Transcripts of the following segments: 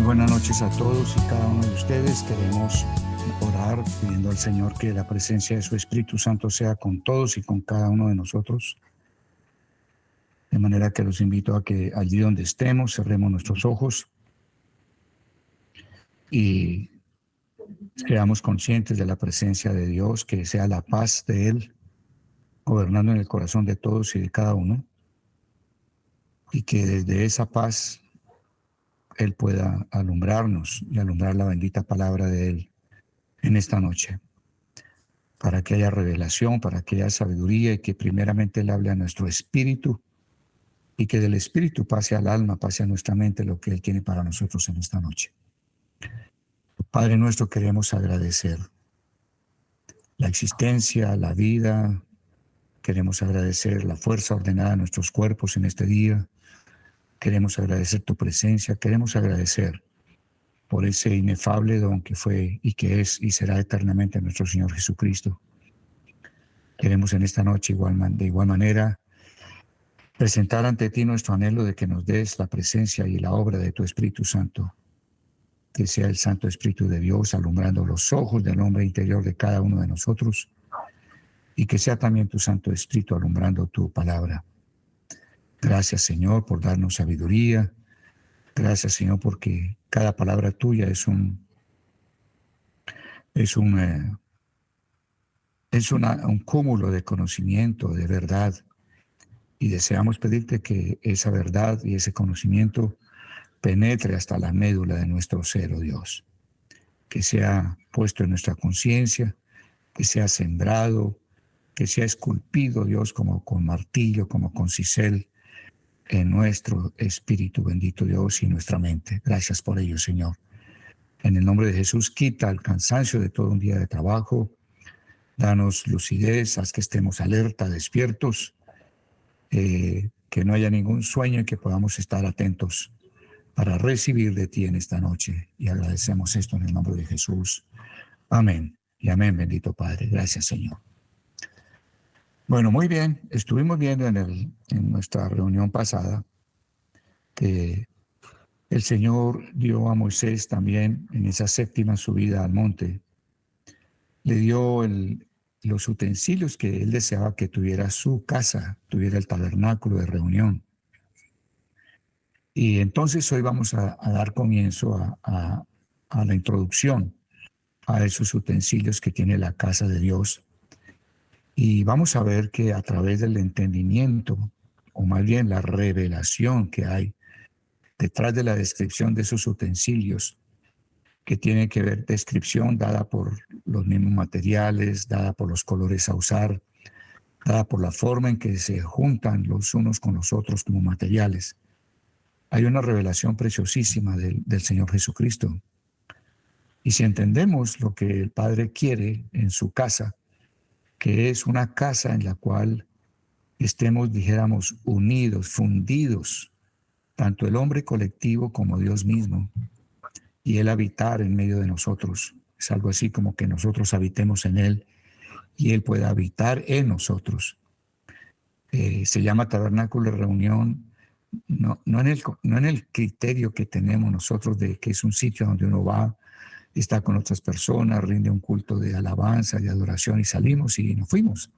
buenas noches a todos y cada uno de ustedes. Queremos orar pidiendo al Señor que la presencia de su Espíritu Santo sea con todos y con cada uno de nosotros. De manera que los invito a que allí donde estemos cerremos nuestros ojos y seamos conscientes de la presencia de Dios, que sea la paz de Él gobernando en el corazón de todos y de cada uno, y que desde esa paz Él pueda alumbrarnos y alumbrar la bendita palabra de Él en esta noche, para que haya revelación, para que haya sabiduría y que primeramente Él hable a nuestro espíritu y que del espíritu pase al alma, pase a nuestra mente lo que Él tiene para nosotros en esta noche. Padre nuestro, queremos agradecer la existencia, la vida, queremos agradecer la fuerza ordenada a nuestros cuerpos en este día, queremos agradecer tu presencia, queremos agradecer por ese inefable don que fue y que es y será eternamente nuestro Señor Jesucristo. Queremos en esta noche de igual manera presentar ante ti nuestro anhelo de que nos des la presencia y la obra de tu Espíritu Santo, que sea el Santo Espíritu de Dios alumbrando los ojos del hombre interior de cada uno de nosotros y que sea también tu Santo Espíritu alumbrando tu palabra. Gracias, Señor, por darnos sabiduría. Gracias, Señor, porque cada palabra tuya es un cúmulo de conocimiento, de verdad. Y deseamos pedirte que esa verdad y ese conocimiento penetre hasta la médula de nuestro ser, oh Dios. Que sea puesto en nuestra conciencia, que sea sembrado, que sea esculpido, Dios, como con martillo, como con cisel, en nuestro espíritu, bendito Dios, y nuestra mente. Gracias por ello, Señor. En el nombre de Jesús, quita el cansancio de todo un día de trabajo. Danos lucidez, haz que estemos alerta, despiertos, que no haya ningún sueño y que podamos estar atentos para recibir de ti en esta noche. Y agradecemos esto en el nombre de Jesús. Amén. Y amén, bendito Padre. Gracias, Señor. Bueno, muy bien. Estuvimos viendo en nuestra reunión pasada que el Señor dio a Moisés también en esa séptima subida al monte. Le dio los utensilios que él deseaba que tuviera su casa, tuviera el tabernáculo de reunión. Y entonces hoy vamos a dar comienzo a la introducción a esos utensilios que tiene la casa de Dios. Y vamos a ver que a través del entendimiento, o más bien la revelación que hay detrás de la descripción de esos utensilios, que tiene que ver descripción dada por los mismos materiales, dada por los colores a usar, dada por la forma en que se juntan los unos con los otros como materiales. Hay una revelación preciosísima del Señor Jesucristo. Y si entendemos lo que el Padre quiere en su casa, que es una casa en la cual estemos, dijéramos, unidos, fundidos, tanto el hombre colectivo como Dios mismo, y Él habitar en medio de nosotros. Es algo así como que nosotros habitemos en Él y Él pueda habitar en nosotros. Se llama tabernáculo de reunión, no en el criterio que tenemos nosotros de que es un sitio donde uno va, está con otras personas, rinde un culto de alabanza, de adoración y salimos y nos fuimos.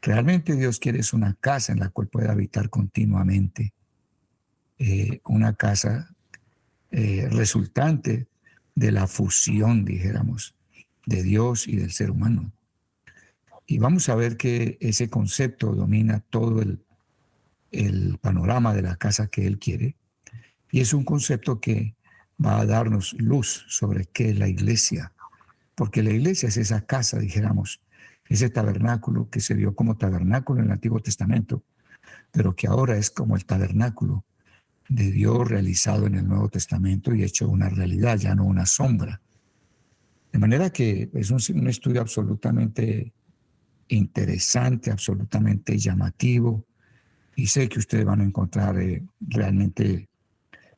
Realmente Dios quiere es una casa en la cual pueda habitar continuamente, una casa resultante de la fusión, dijéramos, de Dios y del ser humano. Y vamos a ver que ese concepto domina todo el panorama de la casa que Él quiere. Y es un concepto que va a darnos luz sobre qué es la iglesia. Porque la iglesia es esa casa, dijéramos, ese tabernáculo que se vio como tabernáculo en el Antiguo Testamento, pero que ahora es como el tabernáculo de Dios realizado en el Nuevo Testamento y hecho una realidad, ya no una sombra. De manera que es un estudio absolutamente interesante, absolutamente llamativo, y sé que ustedes van a encontrar realmente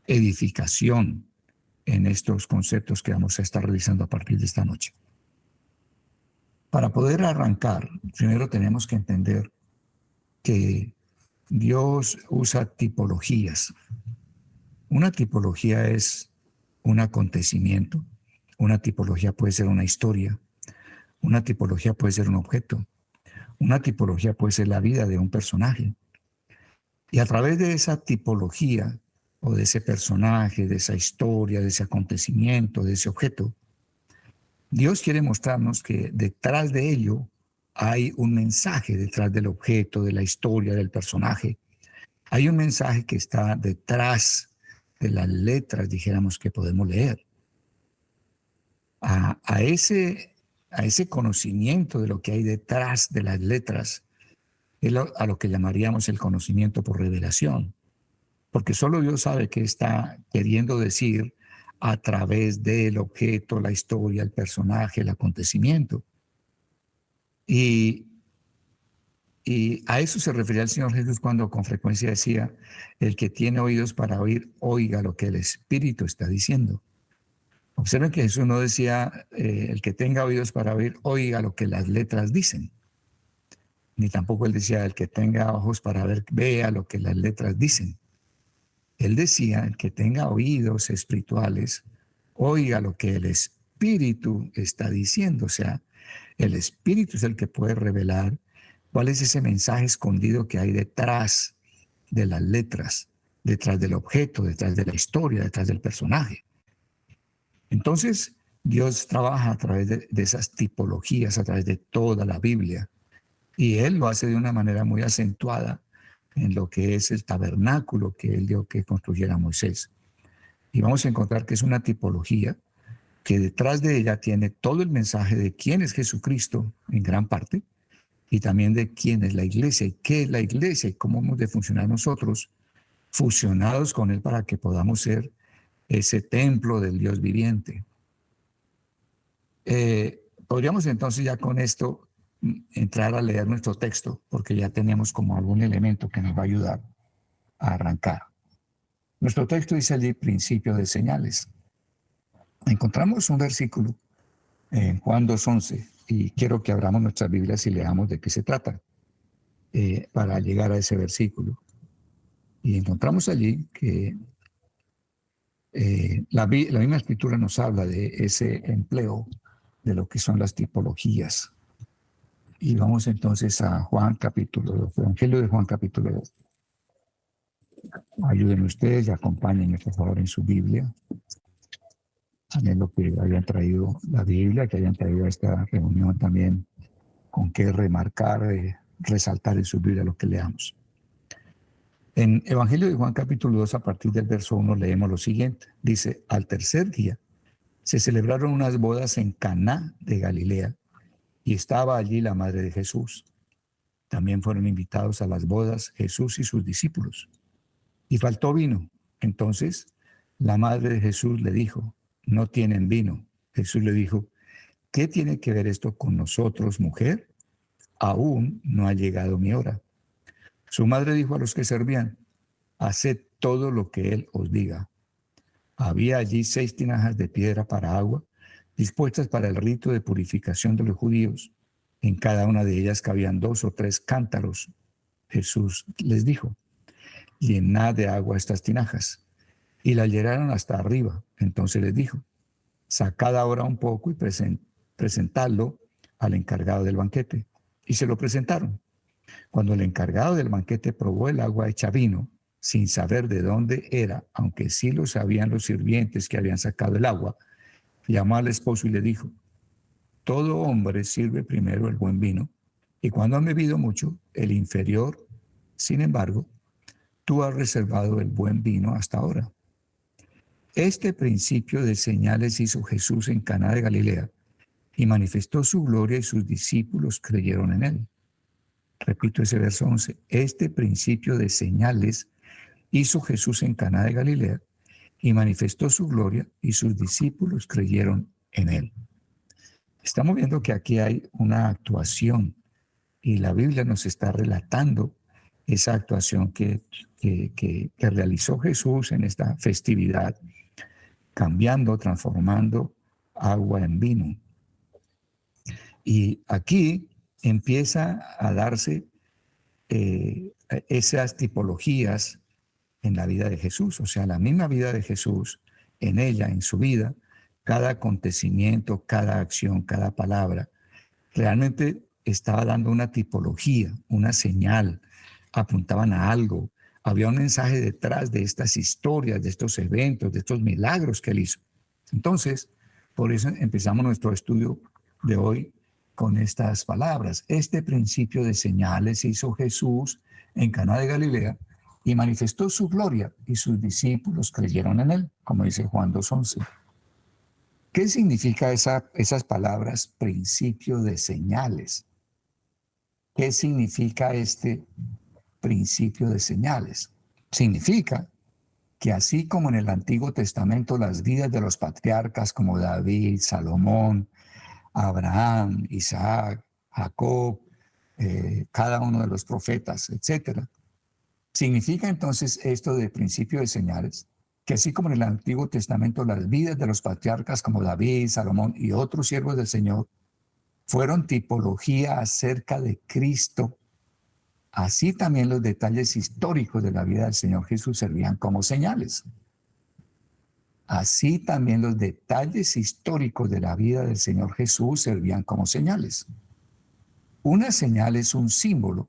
edificación en estos conceptos que vamos a estar revisando a partir de esta noche. Para poder arrancar, primero tenemos que entender que Dios usa tipologías. Una tipología es un acontecimiento. Una tipología puede ser una historia. Una tipología puede ser un objeto. Una tipología puede ser la vida de un personaje. Y a través de esa tipología o de ese personaje, de esa historia, de ese acontecimiento, de ese objeto, Dios quiere mostrarnos que detrás de ello hay un mensaje, detrás del objeto, de la historia, del personaje. Hay un mensaje que está detrás de las letras, dijéramos, que podemos leer. A ese conocimiento de lo que hay detrás de las letras es a lo que llamaríamos el conocimiento por revelación. Porque solo Dios sabe qué está queriendo decir a través del objeto, la historia, el personaje, el acontecimiento. Y a eso se refería el Señor Jesús cuando con frecuencia decía, el que tiene oídos para oír, oiga lo que el Espíritu está diciendo. Observen que Jesús no decía, el que tenga oídos para oír, oiga lo que las letras dicen. Ni tampoco él decía, el que tenga ojos para ver, vea lo que las letras dicen. Él decía, el que tenga oídos espirituales, oiga lo que el Espíritu está diciendo. O sea, el Espíritu es el que puede revelar cuál es ese mensaje escondido que hay detrás de las letras, detrás del objeto, detrás de la historia, detrás del personaje. Entonces, Dios trabaja a través de esas tipologías, a través de toda la Biblia. Y Él lo hace de una manera muy acentuada en lo que es el tabernáculo que Él dio que construyera Moisés. Y vamos a encontrar que es una tipología que detrás de ella tiene todo el mensaje de quién es Jesucristo en gran parte y también de quién es la iglesia y qué es la iglesia y cómo hemos de funcionar nosotros fusionados con Él para que podamos ser ese templo del Dios viviente. Podríamos entonces ya con esto entrar a leer nuestro texto, porque ya tenemos como algún elemento que nos va a ayudar a arrancar. Nuestro texto dice allí principio de señales. Encontramos un versículo en Juan 2:11 y quiero que abramos nuestras Biblias y leamos de qué se trata para llegar a ese versículo. Y encontramos allí que la misma escritura nos habla de ese empleo de lo que son las tipologías. Y vamos entonces a Juan capítulo 2, Evangelio de Juan capítulo 2. Ayúdenme ustedes y acompáñenme por favor en su Biblia. También lo que hayan traído la Biblia, que hayan traído a esta reunión también con qué remarcar, resaltar en su Biblia lo que leamos. En Evangelio de Juan capítulo 2, a partir del verso 1, leemos lo siguiente. Dice, al tercer día se celebraron unas bodas en Caná de Galilea y estaba allí la madre de Jesús. También fueron invitados a las bodas Jesús y sus discípulos. Y faltó vino. Entonces la madre de Jesús le dijo, no tienen vino. Jesús le dijo, ¿qué tiene que ver esto con nosotros, mujer? Aún no ha llegado mi hora. Su madre dijo a los que servían, haced todo lo que él os diga. Había allí 6 tinajas de piedra para agua, dispuestas para el rito de purificación de los judíos. En cada una de ellas cabían 2 o 3 cántaros. Jesús les dijo, llenad de agua estas tinajas. Y la llenaron hasta arriba. Entonces les dijo, sacad ahora un poco y presentadlo al encargado del banquete. Y se lo presentaron. Cuando el encargado del banquete probó el agua hecha vino, sin saber de dónde era, aunque sí lo sabían los sirvientes que habían sacado el agua, llamó al esposo y le dijo, todo hombre sirve primero el buen vino, y cuando han bebido mucho, el inferior. Sin embargo, tú has reservado el buen vino hasta ahora. Este principio de señales hizo Jesús en Caná de Galilea y manifestó su gloria y sus discípulos creyeron en él. Repito ese verso 11. Este principio de señales hizo Jesús en Caná de Galilea y manifestó su gloria y sus discípulos creyeron en él. Estamos viendo que aquí hay una actuación y la Biblia nos está relatando esa actuación que realizó Jesús en esta festividad, cambiando, transformando agua en vino. Y aquí empieza a darse esas tipologías en la vida de Jesús. O sea, la misma vida de Jesús en ella, en su vida, cada acontecimiento, cada acción, cada palabra, realmente estaba dando una tipología, una señal, apuntaban a algo. Había un mensaje detrás de estas historias, de estos eventos, de estos milagros que él hizo. Entonces, por eso empezamos nuestro estudio de hoy con estas palabras. Este principio de señales hizo Jesús en Caná de Galilea y manifestó su gloria, y sus discípulos creyeron en él, como dice Juan 2:11. ¿Qué significa esas palabras, principio de señales? ¿Qué significa este principio de señales? Significa que así como en el Antiguo Testamento las vidas de los patriarcas como David, Salomón, Abraham, Isaac, Jacob, cada uno de los profetas, etcétera, significa entonces esto de principio de señales, que así como en el Antiguo Testamento las vidas de los patriarcas como David, Salomón y otros siervos del Señor fueron tipología acerca de Cristo, así también los detalles históricos de la vida del Señor Jesús servían como señales. Así también los detalles históricos de la vida del Señor Jesús servían como señales. Una señal es un símbolo,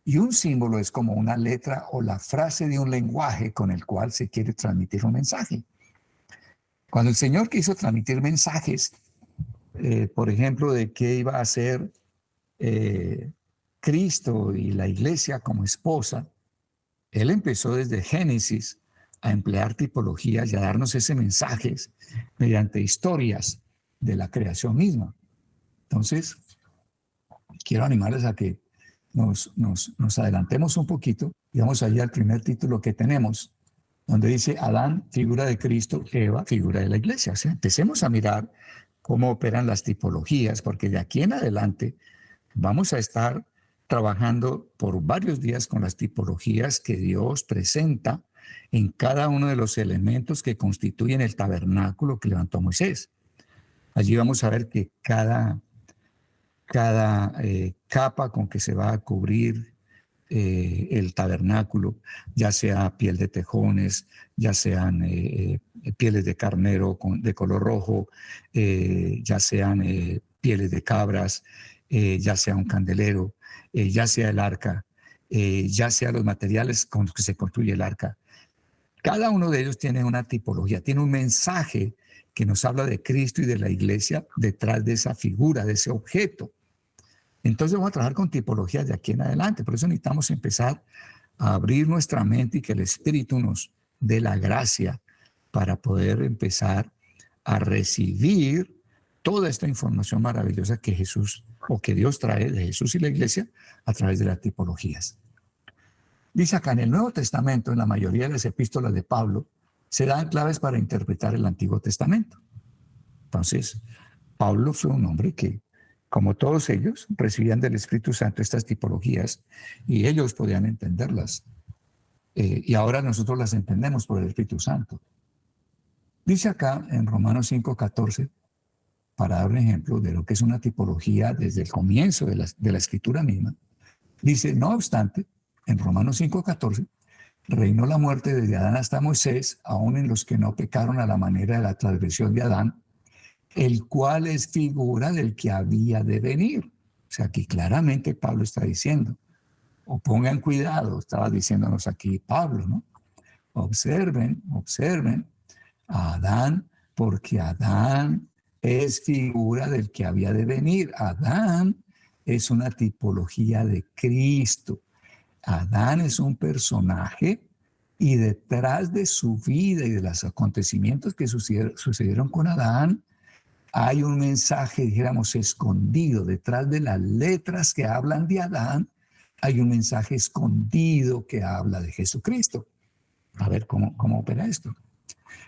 y un símbolo es como una letra o la frase de un lenguaje con el cual se quiere transmitir un mensaje. Cuando el Señor quiso transmitir mensajes, por ejemplo, de qué iba a ser Cristo y la iglesia como esposa, Él empezó desde Génesis a emplear tipologías y a darnos ese mensaje mediante historias de la creación misma. Entonces, quiero animarles a que nos adelantemos un poquito y vamos allá al primer título que tenemos, donde dice Adán, figura de Cristo, Eva, figura de la iglesia. O sea, empecemos a mirar cómo operan las tipologías, porque de aquí en adelante vamos a estar trabajando por varios días con las tipologías que Dios presenta en cada uno de los elementos que constituyen el tabernáculo que levantó Moisés. Allí vamos a ver que cada capa con que se va a cubrir el tabernáculo, ya sea piel de tejones, ya sean pieles de carnero de color rojo, ya sean pieles de cabras, ya sea un candelero, ya sea el arca, ya sea los materiales con los que se construye el arca. Cada uno de ellos tiene una tipología, tiene un mensaje que nos habla de Cristo y de la iglesia detrás de esa figura, de ese objeto. Entonces vamos a trabajar con tipologías de aquí en adelante. Por eso necesitamos empezar a abrir nuestra mente y que el Espíritu nos dé la gracia para poder empezar a recibir toda esta información maravillosa que Jesús o que Dios trae de Jesús y la iglesia a través de las tipologías. Dice acá, en el Nuevo Testamento, en la mayoría de las epístolas de Pablo, se dan claves para interpretar el Antiguo Testamento. Entonces, Pablo fue un hombre que, como todos ellos, recibían del Espíritu Santo estas tipologías y ellos podían entenderlas. Y ahora nosotros las entendemos por el Espíritu Santo. Dice acá en Romanos 5:14, para dar un ejemplo de lo que es una tipología desde el comienzo de la Escritura misma, dice, no obstante, en Romanos 5:14, reinó la muerte desde Adán hasta Moisés, aun en los que no pecaron a la manera de la transgresión de Adán, el cual es figura del que había de venir. O sea, aquí claramente Pablo está diciendo, o pongan cuidado, estaba diciéndonos aquí Pablo, ¿no? Observen a Adán, porque Adán es figura del que había de venir. Adán es una tipología de Cristo. Adán es un personaje y detrás de su vida y de los acontecimientos que sucedieron con Adán, hay un mensaje, dijéramos, escondido. Detrás de las letras que hablan de Adán, hay un mensaje escondido que habla de Jesucristo. A ver cómo opera esto.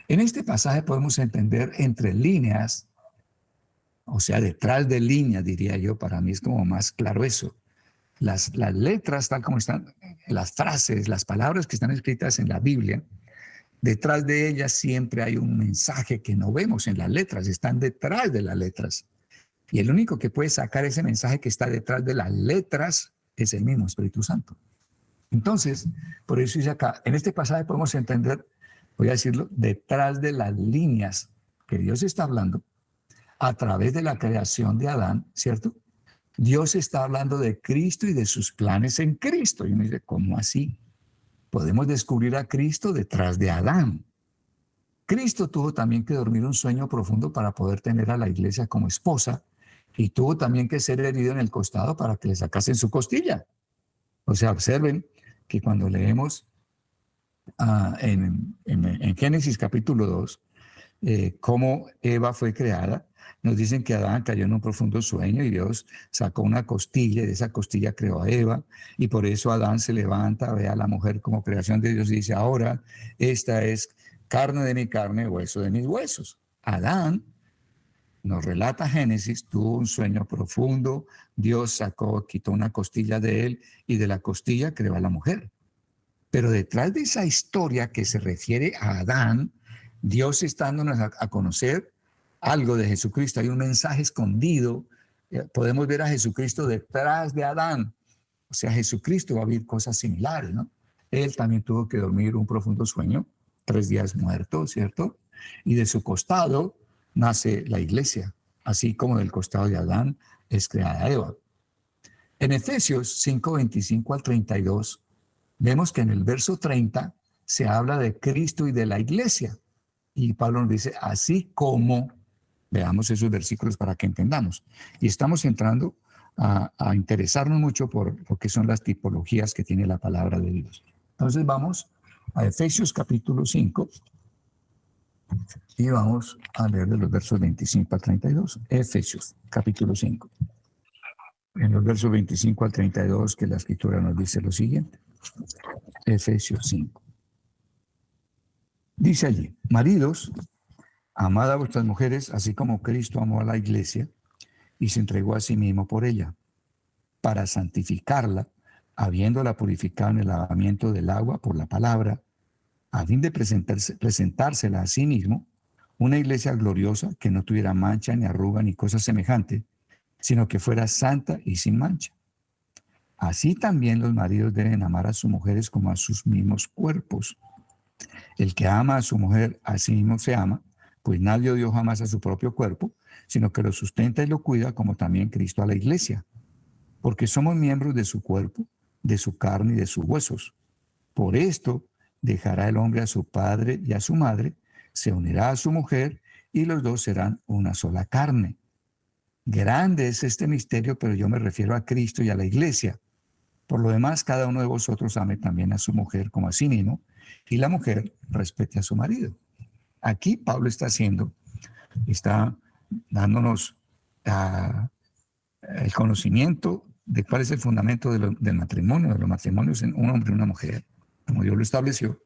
En este pasaje podemos entender entre líneas, o sea, detrás de líneas, diría yo, para mí es como más claro eso. Las letras, tal como están, las frases, las palabras que están escritas en la Biblia, detrás de ellas siempre hay un mensaje que no vemos en las letras, están detrás de las letras. Y el único que puede sacar ese mensaje que está detrás de las letras es el mismo Espíritu Santo. Entonces, por eso dice acá, en este pasaje podemos entender voy a decirlo, detrás de las líneas que Dios está hablando, a través de la creación de Adán, ¿cierto? Dios está hablando de Cristo y de sus planes en Cristo. Y uno dice, ¿cómo así? Podemos descubrir a Cristo detrás de Adán. Cristo tuvo también que dormir un sueño profundo para poder tener a la iglesia como esposa y tuvo también que ser herido en el costado para que le sacasen su costilla. O sea, observen que cuando leemos en Génesis capítulo 2, cómo Eva fue creada, nos dicen que Adán cayó en un profundo sueño y Dios sacó una costilla y de esa costilla creó a Eva y por eso Adán se levanta, ve a la mujer como creación de Dios y dice, ahora esta es carne de mi carne, hueso de mis huesos. Adán, nos relata Génesis, tuvo un sueño profundo, Dios sacó, quitó una costilla de él y de la costilla creó a la mujer. Pero detrás de esa historia que se refiere a Adán, Dios está dándonos a conocer algo de Jesucristo. Hay un mensaje escondido. Podemos ver a Jesucristo detrás de Adán. O sea, Jesucristo va a vivir cosas similares, ¿no? Él también tuvo que dormir un profundo sueño, 3 días muerto, ¿cierto? Y de su costado nace la iglesia, así como del costado de Adán es creada Eva. En Efesios 5, 25 al 32, vemos que en el verso 30 se habla de Cristo y de la iglesia. Y Pablo nos dice, así como, veamos esos versículos para que entendamos. Y estamos entrando a interesarnos mucho por lo que son las tipologías que tiene la palabra de Dios. Entonces vamos a Efesios capítulo 5 y vamos a leer de los versos 25 al 32. Efesios capítulo 5. En los versos 25 al 32 que la escritura nos dice lo siguiente. Efesios 5. Dice allí, maridos, amad a vuestras mujeres, así como Cristo amó a la iglesia y se entregó a sí mismo por ella, para santificarla, habiéndola purificado en el lavamiento del agua por la palabra, a fin de presentársela a sí mismo, una iglesia gloriosa que no tuviera mancha, ni arruga, ni cosa semejante, sino que fuera santa y sin mancha. Así también los maridos deben amar a sus mujeres como a sus mismos cuerpos. El que ama a su mujer, a sí mismo se ama, pues nadie odió jamás a su propio cuerpo, sino que lo sustenta y lo cuida, como también Cristo a la iglesia. Porque somos miembros de su cuerpo, de su carne y de sus huesos. Por esto dejará el hombre a su padre y a su madre, se unirá a su mujer, y los dos serán una sola carne. Grande es este misterio, pero yo me refiero a Cristo y a la iglesia. Por lo demás, cada uno de vosotros ame también a su mujer como a sí mismo, y la mujer respete a su marido. Aquí Pablo está dándonos el conocimiento de cuál es el fundamento del matrimonio, de los matrimonios en un hombre y una mujer, como Dios lo estableció.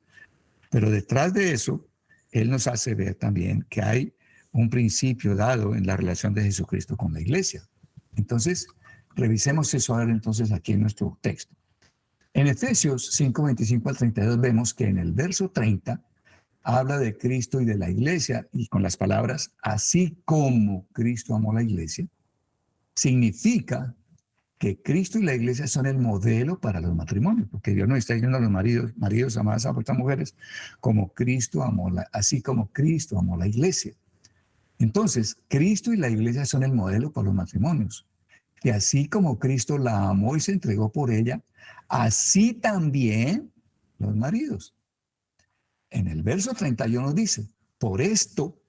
Pero detrás de eso, Él nos hace ver también que hay un principio dado en la relación de Jesucristo con la iglesia. Entonces, revisemos eso ahora entonces aquí en nuestro texto. En Efesios 5, 25 al 32 vemos que en el verso 30 habla de Cristo y de la iglesia y con las palabras, así como Cristo amó la iglesia, significa que Cristo y la iglesia son el modelo para los matrimonios, porque Dios nos está diciendo a los maridos amados a vuestras mujeres, como Cristo amó así como Cristo amó la iglesia. Entonces, Cristo y la iglesia son el modelo para los matrimonios. Que así como Cristo la amó y se entregó por ella, así también los maridos. En el verso 31 dice, por esto,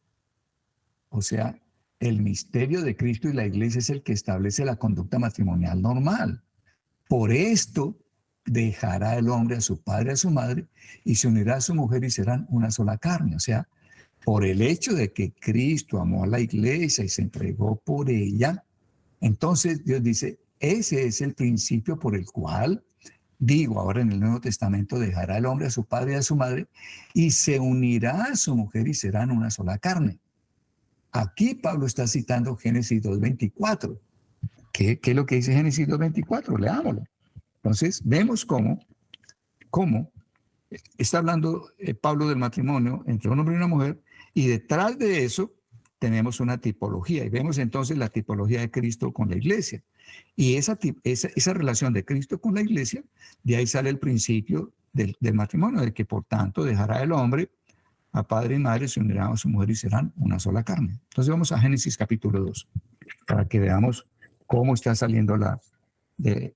o sea, el misterio de Cristo y la iglesia es el que establece la conducta matrimonial normal. Por esto dejará el hombre a su padre y a su madre y se unirá a su mujer y serán una sola carne. O sea, por el hecho de que Cristo amó a la iglesia y se entregó por ella, entonces Dios dice, ese es el principio por el cual, digo ahora en el Nuevo Testamento, dejará el hombre a su padre y a su madre y se unirá a su mujer y serán una sola carne. Aquí Pablo está citando Génesis 2:24. ¿Qué es lo que dice Génesis 2:24? Leámoslo. Entonces, vemos cómo está hablando Pablo del matrimonio entre un hombre y una mujer, y detrás de eso tenemos una tipología, y vemos entonces la tipología de Cristo con la iglesia. Y esa relación de Cristo con la iglesia, de ahí sale el principio del matrimonio, de que por tanto dejará el hombre a padre y madre, se unirán a su mujer y serán una sola carne. Entonces vamos a Génesis capítulo 2, para que veamos cómo está saliendo de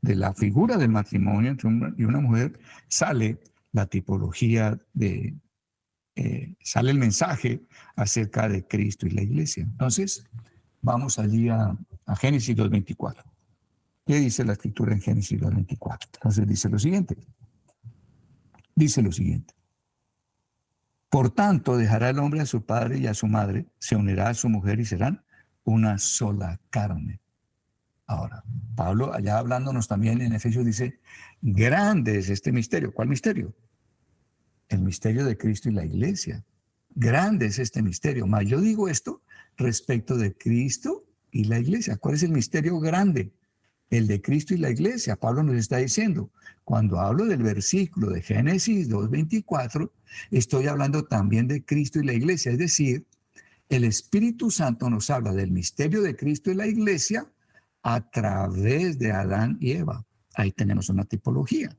la figura del matrimonio entre un hombre y una mujer, sale la tipología sale el mensaje acerca de Cristo y la iglesia. Entonces, vamos allí a Génesis 2:24. ¿Qué dice la escritura en Génesis 2:24? Entonces dice lo siguiente. Por tanto, dejará el hombre a su padre y a su madre, se unirá a su mujer y serán una sola carne. Ahora, Pablo, allá hablándonos también en Efesios, dice, grande es este misterio. ¿Cuál misterio? El misterio de Cristo y la iglesia. Grande es este misterio. Mas yo digo esto respecto de Cristo y la iglesia. ¿Cuál es el misterio grande? El de Cristo y la iglesia. Pablo nos está diciendo, cuando hablo del versículo de Génesis 2:24, estoy hablando también de Cristo y la iglesia. Es decir, el Espíritu Santo nos habla del misterio de Cristo y la iglesia a través de Adán y Eva. Ahí tenemos una tipología.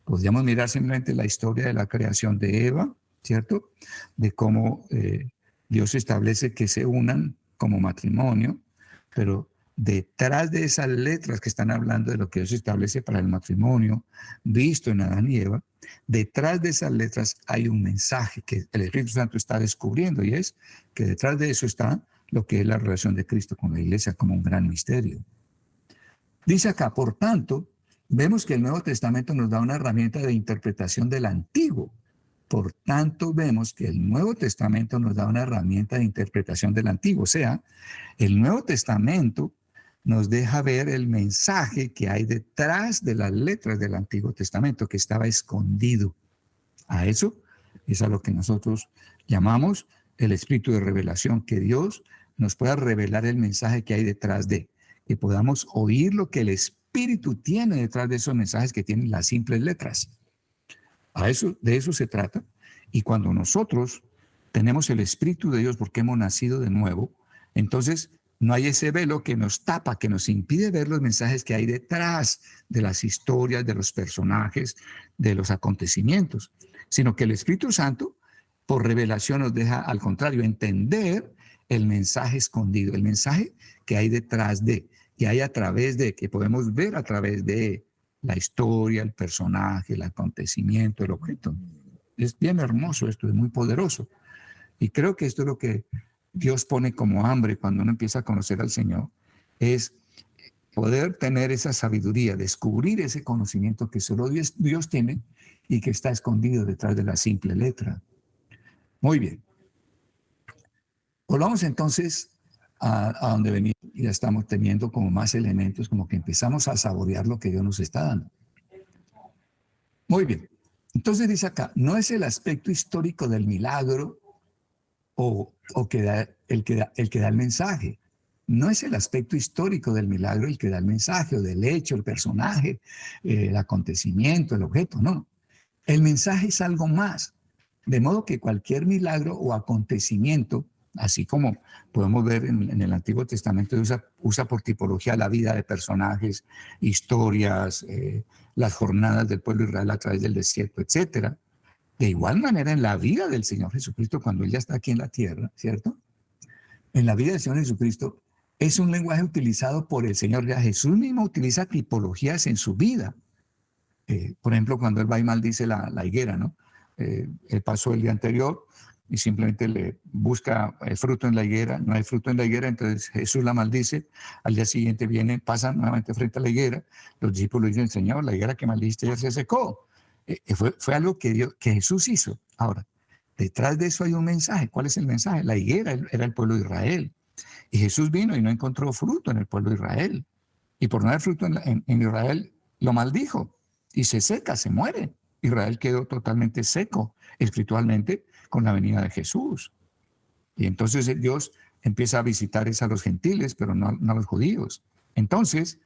Podríamos mirar simplemente la historia de la creación de Eva, ¿cierto? De cómo Dios establece que se unan como matrimonio, pero detrás de esas letras que están hablando de lo que Dios establece para el matrimonio, visto en Adán y Eva, detrás de esas letras hay un mensaje que el Espíritu Santo está descubriendo, y es que detrás de eso está lo que es la relación de Cristo con la iglesia como un gran misterio. Dice acá, por tanto, vemos que el Nuevo Testamento nos da una herramienta de interpretación del Antiguo. Por tanto, vemos que el Nuevo Testamento nos da una herramienta de interpretación del Antiguo. O sea, el Nuevo Testamento nos deja ver el mensaje que hay detrás de las letras del Antiguo Testamento, que estaba escondido. A eso es a lo que nosotros llamamos el espíritu de revelación, que Dios nos pueda revelar el mensaje que hay detrás de, que podamos oír lo que el Espíritu tiene detrás de esos mensajes que tienen las simples letras. De eso se trata. Y cuando nosotros tenemos el Espíritu de Dios porque hemos nacido de nuevo, entonces no hay ese velo que nos tapa, que nos impide ver los mensajes que hay detrás de las historias, de los personajes, de los acontecimientos, sino que el Espíritu Santo, por revelación, nos deja, al contrario, entender el mensaje escondido, el mensaje que hay detrás de, que hay a través de, que podemos ver a través de la historia, el personaje, el acontecimiento, el objeto. Es bien hermoso esto, es muy poderoso. Y creo que esto es lo que Dios pone como hambre cuando uno empieza a conocer al Señor, es poder tener esa sabiduría, descubrir ese conocimiento que solo Dios tiene y que está escondido detrás de la simple letra. Muy bien. Volvamos entonces a donde venimos. Ya estamos teniendo como más elementos, como que empezamos a saborear lo que Dios nos está dando. Muy bien. Entonces dice acá, no es el aspecto histórico del milagro o que da, el que da el mensaje. No es el aspecto histórico del milagro el que da el mensaje, o del hecho, el personaje, el acontecimiento, el objeto, no. El mensaje es algo más. De modo que cualquier milagro o acontecimiento, así como podemos ver en el Antiguo Testamento, usa por tipología la vida de personajes, historias, las jornadas del pueblo de Israel a través del desierto, etcétera. De igual manera, en la vida del Señor Jesucristo, cuando Él ya está aquí en la tierra, ¿cierto? En la vida del Señor Jesucristo, es un lenguaje utilizado por el Señor. Ya Jesús mismo utiliza tipologías en su vida. Por ejemplo, cuando Él va y maldice la higuera, ¿no? Él pasó el día anterior y simplemente le busca el fruto en la higuera, no hay fruto en la higuera, entonces Jesús la maldice. Al día siguiente viene, pasa nuevamente frente a la higuera, los discípulos dicen, Señor, la higuera que maldiste ya se secó. Fue algo que Jesús hizo. Ahora, detrás de eso hay un mensaje. ¿Cuál es el mensaje? La higuera era el pueblo de Israel. Y Jesús vino y no encontró fruto en el pueblo de Israel. Y por no haber fruto en Israel, lo maldijo. Y se seca, se muere. Israel quedó totalmente seco espiritualmente con la venida de Jesús. Y entonces Dios empieza a visitar a los gentiles, pero no a los judíos. Entonces,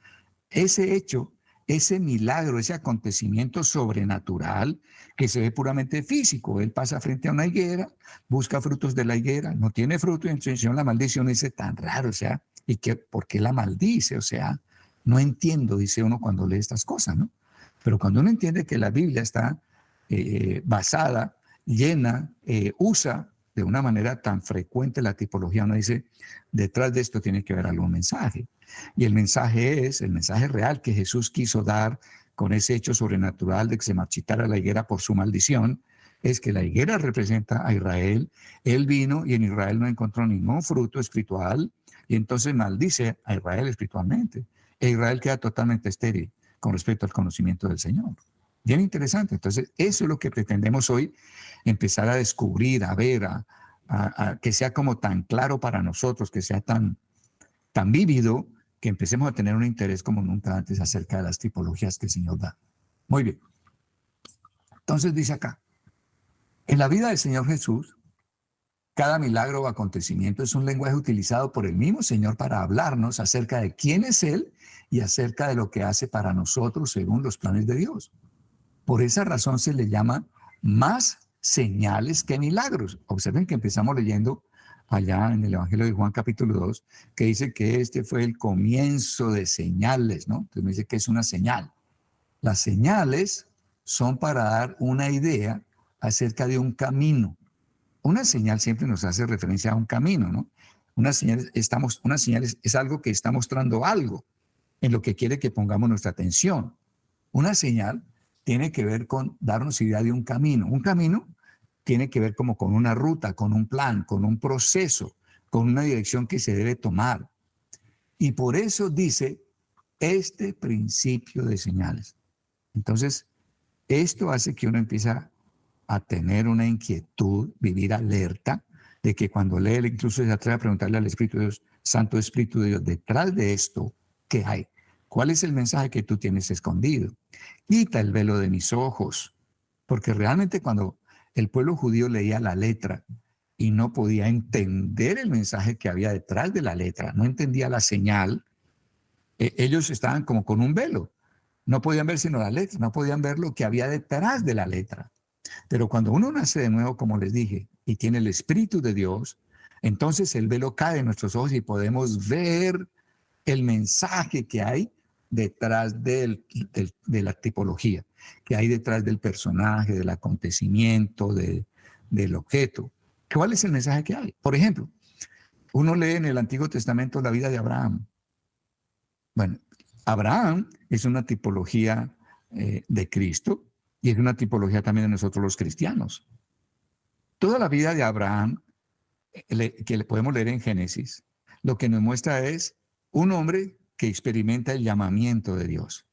ese hecho, ese milagro, ese acontecimiento sobrenatural que se ve puramente físico, él pasa frente a una higuera, busca frutos de la higuera, no tiene fruto, y entonces la maldición dice tan raro, o sea, ¿y por qué la maldice? O sea, no entiendo, dice uno cuando lee estas cosas, ¿no? Pero cuando uno entiende que la Biblia está basada usa de una manera tan frecuente la tipología. Uno dice, detrás de esto tiene que haber algún mensaje. Y el mensaje es el mensaje real que Jesús quiso dar con ese hecho sobrenatural de que se marchitara la higuera por su maldición, es que la higuera representa a Israel. Él vino y en Israel no encontró ningún fruto espiritual y entonces maldice a Israel espiritualmente. E Israel queda totalmente estéril con respecto al conocimiento del Señor. Bien interesante. Entonces, eso es lo que pretendemos hoy, empezar a descubrir, a ver, que sea como tan claro para nosotros, que sea tan vívido, que empecemos a tener un interés como nunca antes acerca de las tipologías que el Señor da. Muy bien. Entonces dice acá, en la vida del Señor Jesús, cada milagro o acontecimiento es un lenguaje utilizado por el mismo Señor para hablarnos acerca de quién es Él y acerca de lo que hace para nosotros según los planes de Dios. Por esa razón se le llama más señales que milagros. Observen que empezamos leyendo allá en el Evangelio de Juan capítulo 2, que dice que este fue el comienzo de señales, ¿no? Entonces me dice que es una señal. Las señales son para dar una idea acerca de un camino. Una señal siempre nos hace referencia a un camino, ¿no? Una señal es algo que está mostrando algo en lo que quiere que pongamos nuestra atención. Una señal tiene que ver con darnos idea de un camino. Un camino tiene que ver como con una ruta, con un plan, con un proceso, con una dirección que se debe tomar. Y por eso dice este principio de señales. Entonces, esto hace que uno empiece a tener una inquietud, vivir alerta, de que cuando lee, incluso se atreve a preguntarle al Espíritu de Dios, Santo Espíritu de Dios, detrás de esto, ¿qué hay? ¿Cuál es el mensaje que tú tienes escondido? Quita el velo de mis ojos, porque realmente cuando el pueblo judío leía la letra y no podía entender el mensaje que había detrás de la letra, no entendía la señal, ellos estaban como con un velo. No podían ver sino la letra, no podían ver lo que había detrás de la letra. Pero cuando uno nace de nuevo, como les dije, y tiene el Espíritu de Dios, entonces el velo cae de nuestros ojos y podemos ver el mensaje que hay detrás de la tipología, que hay detrás del personaje, del acontecimiento, del objeto. ¿Cuál es el mensaje que hay? Por ejemplo, uno lee en el Antiguo Testamento la vida de Abraham. Bueno, Abraham es una tipología de Cristo y es una tipología también de nosotros los cristianos. Toda la vida de Abraham, que le podemos leer en Génesis, lo que nos muestra es un hombre que experimenta el llamamiento de Dios.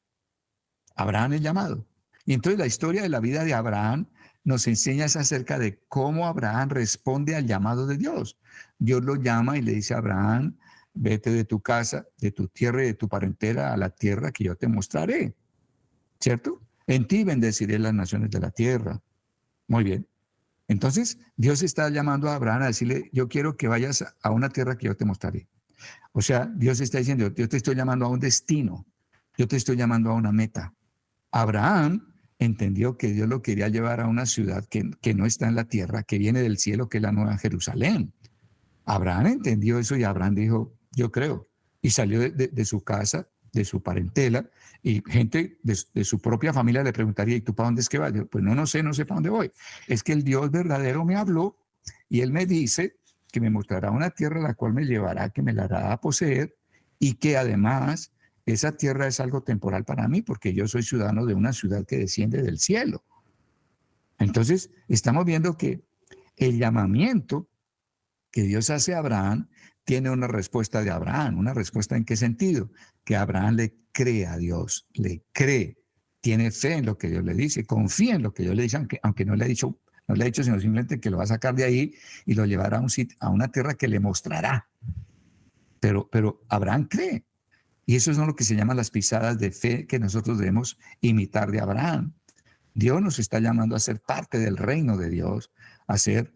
Abraham es llamado. Y entonces la historia de la vida de Abraham nos enseña acerca de cómo Abraham responde al llamado de Dios. Dios lo llama y le dice a Abraham, vete de tu casa, de tu tierra y de tu parentela a la tierra que yo te mostraré. ¿Cierto? En ti bendeciré las naciones de la tierra. Muy bien. Entonces, Dios está llamando a Abraham a decirle, yo quiero que vayas a una tierra que yo te mostraré. O sea, Dios está diciendo, yo te estoy llamando a un destino, yo te estoy llamando a una meta. Abraham entendió que Dios lo quería llevar a una ciudad que no está en la tierra, que viene del cielo, que es la Nueva Jerusalén. Abraham entendió eso y Abraham dijo, yo creo. Y salió de su casa, de su parentela, y gente de su propia familia le preguntaría, ¿y tú para dónde es que vas? Yo, pues no sé para dónde voy. Es que el Dios verdadero me habló y él me dice que me mostrará una tierra la cual me llevará, que me la hará a poseer y que además esa tierra es algo temporal para mí porque yo soy ciudadano de una ciudad que desciende del cielo. Entonces, estamos viendo que el llamamiento que Dios hace a Abraham tiene una respuesta de Abraham. ¿Una respuesta en qué sentido? Que Abraham le cree a Dios, le cree, tiene fe en lo que Dios le dice, confía en lo que Dios le dice, aunque no le ha dicho, sino simplemente que lo va a sacar de ahí y lo llevará a una tierra que le mostrará. Pero Abraham cree. Y eso es lo que se llaman las pisadas de fe que nosotros debemos imitar de Abraham. Dios nos está llamando a ser parte del reino de Dios, a ser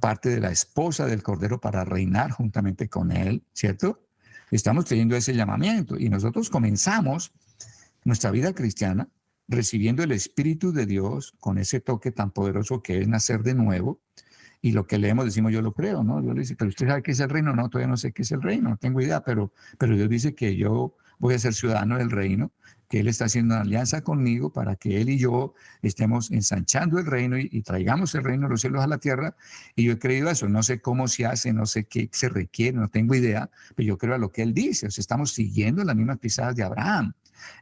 parte de la esposa del Cordero para reinar juntamente con Él, ¿cierto? Estamos teniendo ese llamamiento y nosotros comenzamos nuestra vida cristiana recibiendo el Espíritu de Dios con ese toque tan poderoso que es nacer de nuevo. Y lo que leemos decimos, yo lo creo, ¿no? Dios le dice, pero usted sabe qué es el reino. No, todavía no sé qué es el reino, no tengo idea, pero Dios dice que yo voy a ser ciudadano del reino, que Él está haciendo una alianza conmigo para que Él y yo estemos ensanchando el reino y traigamos el reino de los cielos a la tierra. Y yo he creído eso. No sé cómo se hace, no sé qué se requiere, no tengo idea, pero yo creo a lo que Él dice. O sea, estamos siguiendo las mismas pisadas de Abraham.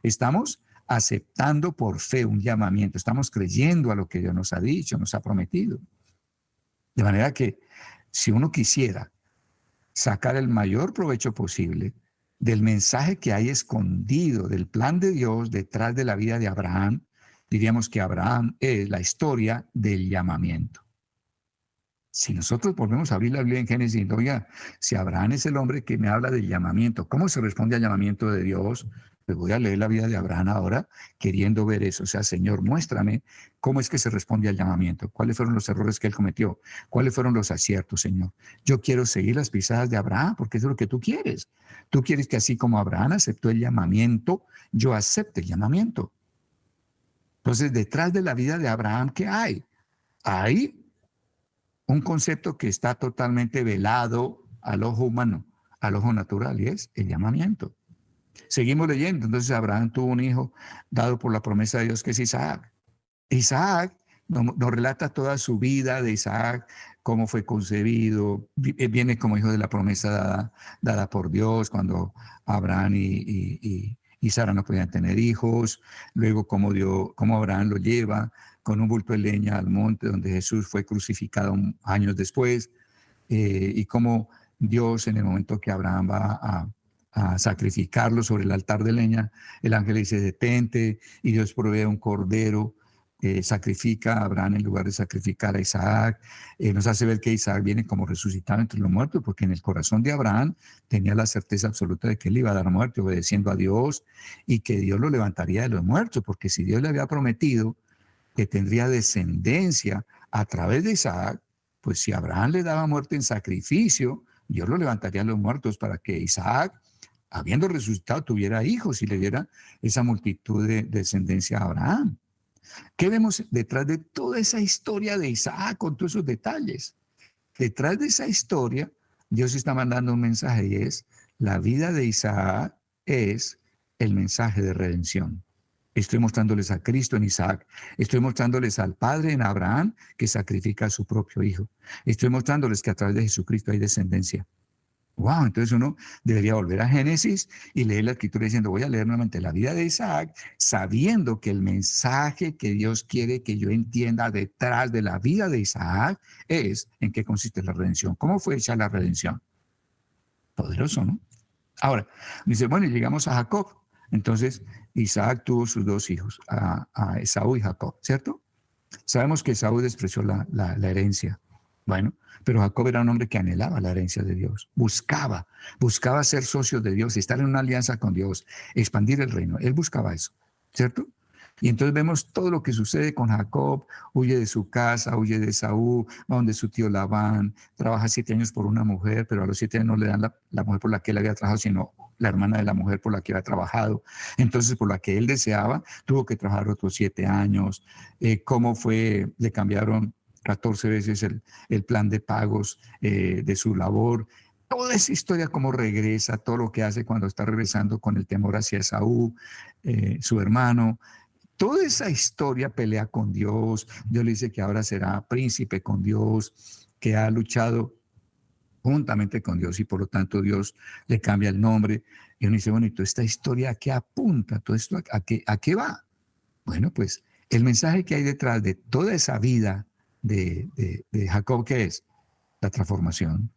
Estamos aceptando por fe un llamamiento. Estamos creyendo a lo que Dios nos ha dicho, nos ha prometido. De manera que si uno quisiera sacar el mayor provecho posible del mensaje que hay escondido, del plan de Dios detrás de la vida de Abraham, diríamos que Abraham es la historia del llamamiento. Si nosotros volvemos a abrir la Biblia en Génesis, oiga, si Abraham es el hombre que me habla del llamamiento, ¿cómo se responde al llamamiento de Dios? Pues voy a leer la vida de Abraham ahora, queriendo ver eso. O sea, Señor, muéstrame cómo es que se responde al llamamiento, cuáles fueron los errores que él cometió, cuáles fueron los aciertos, Señor. Yo quiero seguir las pisadas de Abraham, porque eso es lo que tú quieres. Tú quieres que así como Abraham aceptó el llamamiento, yo acepte el llamamiento. Entonces, detrás de la vida de Abraham, ¿qué hay? Hay un concepto que está totalmente velado al ojo humano, al ojo natural, y es el llamamiento. Seguimos leyendo. Entonces Abraham tuvo un hijo dado por la promesa de Dios, que es Isaac. Isaac nos relata toda su vida de Isaac, cómo fue concebido, viene como hijo de la promesa dada por Dios cuando Abraham y Sara no podían tener hijos, luego cómo Abraham lo lleva con un bulto de leña al monte donde Jesús fue crucificado años después, y cómo Dios, en el momento que Abraham va a sacrificarlo sobre el altar de leña, el ángel le dice: detente, y Dios provee un cordero, sacrifica a Abraham en lugar de sacrificar a Isaac. Nos hace ver que Isaac viene como resucitado entre los muertos, porque en el corazón de Abraham tenía la certeza absoluta de que él iba a dar muerte obedeciendo a Dios, y que Dios lo levantaría de los muertos, porque si Dios le había prometido que tendría descendencia a través de Isaac, pues si Abraham le daba muerte en sacrificio, Dios lo levantaría de los muertos para que Isaac, habiendo resucitado, tuviera hijos y le diera esa multitud de descendencia a Abraham. ¿Qué vemos detrás de toda esa historia de Isaac con todos esos detalles? Detrás de esa historia, Dios está mandando un mensaje, y es: la vida de Isaac es el mensaje de redención. Estoy mostrándoles a Cristo en Isaac. Estoy mostrándoles al Padre en Abraham, que sacrifica a su propio hijo. Estoy mostrándoles que a través de Jesucristo hay descendencia. Wow, entonces uno debería volver a Génesis y leer la escritura diciendo: voy a leer nuevamente la vida de Isaac, sabiendo que el mensaje que Dios quiere que yo entienda detrás de la vida de Isaac es en qué consiste la redención. ¿Cómo fue hecha la redención? Poderoso, ¿no? Ahora, dice, bueno, y llegamos a Jacob. Entonces, Isaac tuvo sus dos hijos, a Esaú y Jacob, ¿cierto? Sabemos que Esaú despreció la herencia. Bueno, pero Jacob era un hombre que anhelaba la herencia de Dios, buscaba ser socio de Dios, estar en una alianza con Dios, expandir el reino. Él buscaba eso, ¿cierto? Y entonces vemos todo lo que sucede con Jacob: huye de su casa, huye de Esaú, va donde su tío Labán, trabaja 7 años por una mujer, pero a los 7 años no le dan la mujer por la que él había trabajado, sino la hermana de la mujer por la que había trabajado. Entonces, por la que él deseaba, tuvo que trabajar otros 7 años. ¿Cómo fue? Le cambiaron 14 veces el plan de pagos de su labor. Toda esa historia, cómo regresa, todo lo que hace cuando está regresando con el temor hacia Esaú, su hermano. Toda esa historia pelea con Dios. Dios le dice que ahora será príncipe con Dios, que ha luchado juntamente con Dios, y por lo tanto Dios le cambia el nombre. Y uno dice, bueno, ¿y toda esta historia a qué apunta? ¿Todo esto a qué va? Bueno, pues el mensaje que hay detrás de toda esa vida de Jacob, ¿qué es? La transformación.